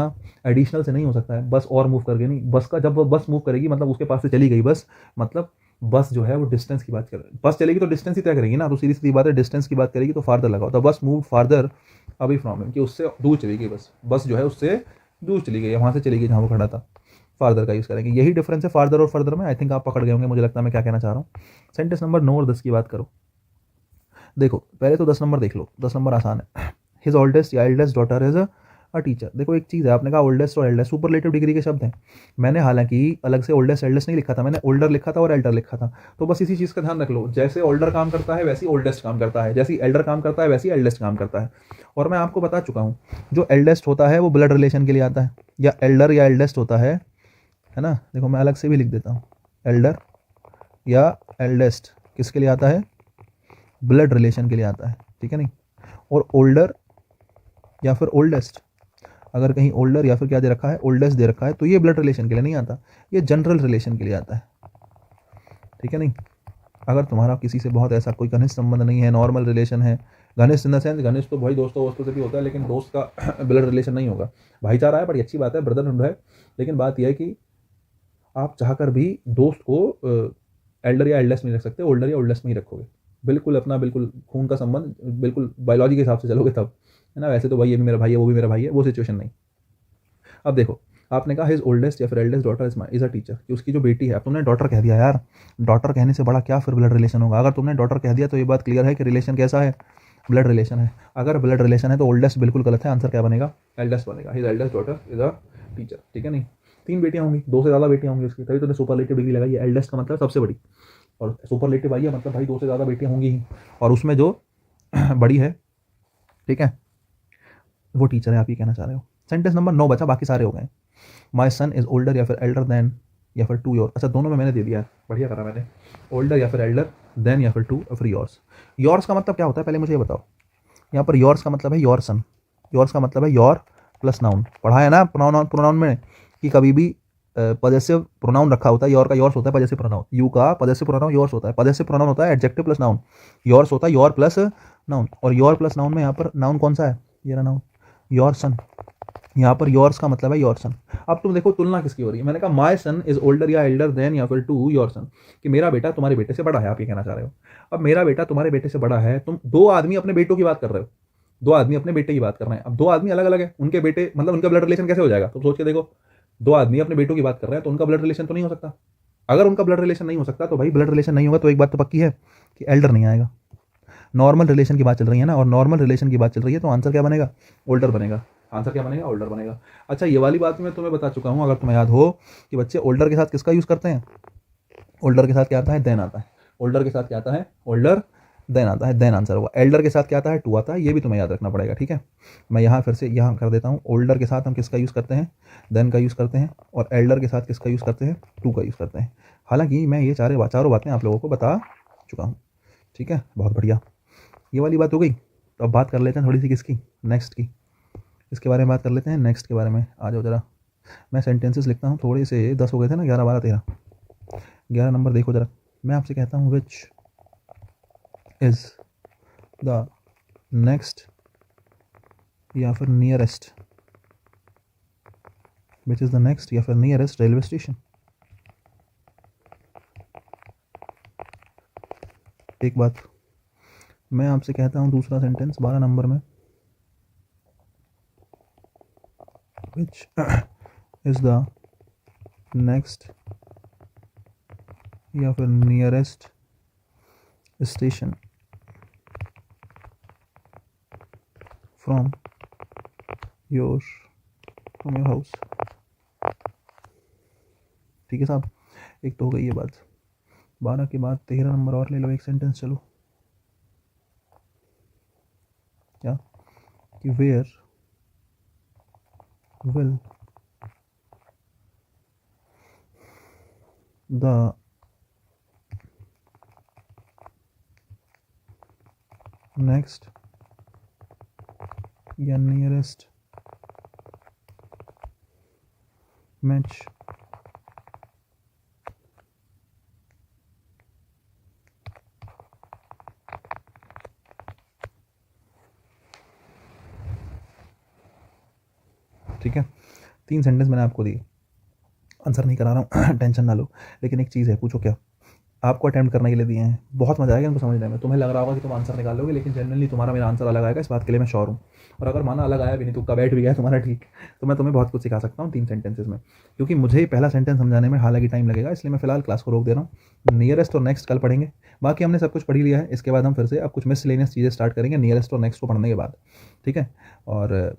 एडिशनल से नहीं हो सकता है, बस और मूव कर गई नहीं, बस का जब वो बस मूव करेगी मतलब उसके पास से चली गई बस, मतलब बस जो है वो डिस्टेंस की बात कर रही है, बस चलेगी तो डिस्टेंस ही तय करेगी ना, तो सीधी सीधी बात है डिस्टेंस की बात करेगी तो फार्दर लगाओ। तो बस move farther away from him, कि उससे दूर चली गई, बस जो है उससे दूर चली गई, वहाँ से चली गई जहाँ वो खड़ा था, फार्दर का यूज़ करेंगे। यही डिफरेंस है फार्दर और फर्दर में। आई थिंक आप पकड़ गए होंगे, मुझे लगता है मैं क्या कहना चाह रहा हूँ। सेंटेंस नंबर 9 और 10 की बात करो। देखो पहले तो 10 नंबर देख लो, 10 नंबर आसान है। हिज ओल्डेस्ट या eldest daughter is a teacher. देखो एक चीज़ है, आपने कहा ओल्डेस्ट और एल्डेस्ट सुपरलेटिव डिग्री के शब्द हैं। मैंने हालांकि अलग से ओल्डेस्ट एल्डेस्ट नहीं लिखा था, मैंने ओल्डर लिखा था और एल्डर लिखा था। तो बस इसी चीज़ का ध्यान रख लो, जैसे ओल्डर काम करता है वैसे ही ओल्डेस्ट काम करता है, जैसे एल्डर काम करता है वैसे ही एल्डेस्ट काम करता है। और मैं आपको बता चुका हूँ, जो एल्डेस्ट होता है वो ब्लड रिलेशन के लिए आता है, या एल्डर या एल्डेस्ट होता है ना। देखो मैं अलग से भी लिख देता हूँ, एल्डर या एल्डेस्ट किसके लिए आता है? ब्लड रिलेशन के लिए आता है, ठीक है नहीं। और ओल्डर या फिर ओल्डेस्ट, अगर कहीं ओल्डर या फिर क्या दे रखा है, ओल्डेस्ट दे रखा है, तो ये ब्लड रिलेशन के लिए नहीं आता, ये जनरल रिलेशन के लिए आता है, ठीक है नहीं। अगर तुम्हारा किसी से बहुत ऐसा कोई घनिष्ठ संबंध नहीं है, नॉर्मल रिलेशन है, घनिष्ठ इन द सेंस, घनिष्ठ तो भाई दोस्तों वोस्तों से भी होता है, लेकिन दोस्त का ब्लड रिलेशन नहीं होगा, भाईचारा है, बड़ी अच्छी बात है, ब्रदरहुड है, लेकिन बात यह है कि आप चाहकर भी दोस्त को एल्डर या एल्डेस्ट में रख सकते, ओल्डर या ओल्डेस्ट में ही रखोगे, बिल्कुल अपना बिल्कुल खून का संबंध, बिल्कुल बायोलॉजी के हिसाब से चलोगे तब, है ना। वैसे तो भाई ये भी मेरा भाई है, वो भी मेरा भाई है, वो सिचुएशन नहीं। अब देखो, आपने कहा हिज ओल्डेस्ट या फिर eldest daughter is a teacher, कि उसकी जो बेटी है, अब तुमने डॉटर कह दिया यार, डॉटर कहने से बड़ा क्या फिर ब्लड रिलेशन होगा? अगर तुमने डॉटर कह दिया तो ये बात क्लियर है कि रिलेशन कैसा है, ब्लड रिलेशन है। अगर ब्लड रिलेशन है तो ओल्डेस्ट बिल्कुल गलत है, आंसर क्या बनेगा? एल्डेस्ट बनेगा। His eldest daughter is a teacher, ठीक है नहीं। 3 बेटियां होंगी, 2 से ज़्यादा बेटियां होंगी उसकी, तभी तो सुपरलेटिव डिग्री लगाई है। एल्डेस्ट का मतलब सबसे बड़ी, और सुपरलेटिव आई है मतलब भाई 2 से ज़्यादा बेटियां होंगी ही, और उसमें जो बड़ी है, ठीक है, वो टीचर है, आप ये कहना चाह रहे हो। सेंटेंस नंबर 9 बचा, बाकी सारे हो गए। माई सन इज ओल्डर या फिर एल्डर देन या फिर टू योर, अच्छा दोनों में मैंने दे दिया है, बढ़िया करा मैंने, ओल्डर या फिर एल्डर देन या फिर टू या फिर योर्स। योर्स का मतलब क्या होता है पहले मुझे ये बताओ। यहाँ पर योर्स का मतलब है योर सन, योर्स का मतलब है योर प्लस नाउन, पढ़ा है ना प्रोनाउन, प्रोनाउन में कि कभी भी पजेसिव प्रोनाउन रखा होता है, योर का योर्स होता है पजेसिव प्रोनाउन, यू का पजेसिव प्रोनाउन योर्स होता है, पजेसिव प्रोनाउन होता है एडजेक्टिव प्लस नाउन, योर्स होता है योर प्लस नाउन, और योर प्लस नाउन में यहाँ पर नाउन कौन सा है? ये रहा नाउन, योर सन। यहाँ पर योर्स का मतलब है योर सन। अब तुम देखो तुलना किसकी हो रही है, मैंने कहा माई सन इज ओल्डर या एल्डर देन या फिर टू योर सन, कि मेरा बेटा तुम्हारे बेटे से बड़ा है, आप ये कहना चाह रहे हो। अब मेरा बेटा तुम्हारे बेटे से बड़ा है, तुम 2 आदमी अपने बेटों की बात कर रहे हो, 2 आदमी अपने बेटे की बात कर रहे हैं। अब 2 आदमी अलग अलग है, उनके बेटे मतलब उनका ब्लड रिलेशन कैसे हो जाएगा? तो सोच के देखो, 2 आदमी अपने बेटों की बात कर रहे हैं तो उनका ब्लड रिलेशन तो नहीं हो सकता। अगर उनका ब्लड रिलेशन नहीं हो सकता तो भाई ब्लड रिलेशन नहीं होगा तो एक बात तो पक्की है कि एल्डर नहीं आएगा। नॉर्मल रिलेशन की बात चल रही है ना, और नॉर्मल रिलेशन की बात चल रही है तो आंसर क्या बनेगा? ओल्डर बनेगा। आंसर क्या बनेगा? ओल्डर बनेगा। अच्छा ये वाली बात मैं तुम्हें बता चुका हूँ, अगर तुम्हें याद हो, कि बच्चे ओल्डर के साथ किसका यूज़ करते हैं? ओल्डर के साथ क्या आता है? देन आता है। ओल्डर के साथ क्या आता है? ओल्डर देन आता है, देन आंसर होगा। एल्डर के साथ क्या आता है? टू आता है, ये भी तुम्हें याद रखना पड़ेगा, ठीक है। मैं यहाँ फिर से यहाँ कर देता हूँ, ओल्डर के साथ हम किसका यूज़ करते हैं? देन का यूज़ करते हैं, और एल्डर के साथ किसका यूज़ करते हैं? टू का यूज़ करते हैं। हालांकि मैं ये चारों बातें आप लोगों को बता चुका हूँ, ठीक है, बहुत बढ़िया। ये वाली बात हो गई, तो अब बात कर लेते हैं थोड़ी सी किसकी, नेक्स्ट की, इसके बारे में बात कर लेते हैं, नेक्स्ट के बारे में। आ जाओ जरा, मैं सेंटेंसेस लिखता हूँ, थोड़े से 10 हो गए थे ना, 11 12 13, 11 नंबर देखो जरा। मैं आपसे कहता हूँ विच इज़ द नेक्स्ट या फिर nearest, which is the next या फिर नियरेस्ट रेलवे स्टेशन। एक बात मैं आपसे कहता हूँ, दूसरा सेंटेंस 12 नंबर में, विच इज़ द नेक्स्ट या फिर nearest station from, your from your house. ठीक है साहब, एक तो हो गई ये बात। 12 के बाद 13 नंबर और ले लो, एक सेंटेंस चलो। क्या कि वेयर विल द नेक्स्ट या नियरेस्ट मैच ठीक है, 3 सेंटेंस मैंने आपको दिए, आंसर नहीं करा रहा हूँ टेंशन ना लो, लेकिन एक चीज़ है, पूछो क्या। आपको अटेम्प्ट करने के लिए दिए हैं, बहुत मजा आएगा इनको समझने में। तुम्हें लग रहा होगा कि तुम आंसर निकाल लोगे, लेकिन जनरली तुम्हारा मेरा आंसर अलग आएगा, इस बात के लिए मैं श्योर हूँ। और अगर माना अलग आया भी नहीं, तुक्का बैठ भी गया तुम्हारा, ठीक, तो मैं तुम्हें बहुत कुछ सिखा सकता हूँ 3 सेंटेंसेस में, क्योंकि मुझे पहला सेंटेंस समझाने में हालांकि टाइम लगेगा, इसलिए मैं फिलहाल क्लास को रोक दे रहा हूँ। नियरेस्ट और नेक्स्ट कल पढ़ेंगे, बाकी हमने सब कुछ पढ़ ही लिया है। इसके बाद हम फिर से अब कुछ मिसलेनियस चीज़ें स्टार्ट करेंगे नियरेस्ट और नेक्स्ट को पढ़ने के बाद, ठीक है। और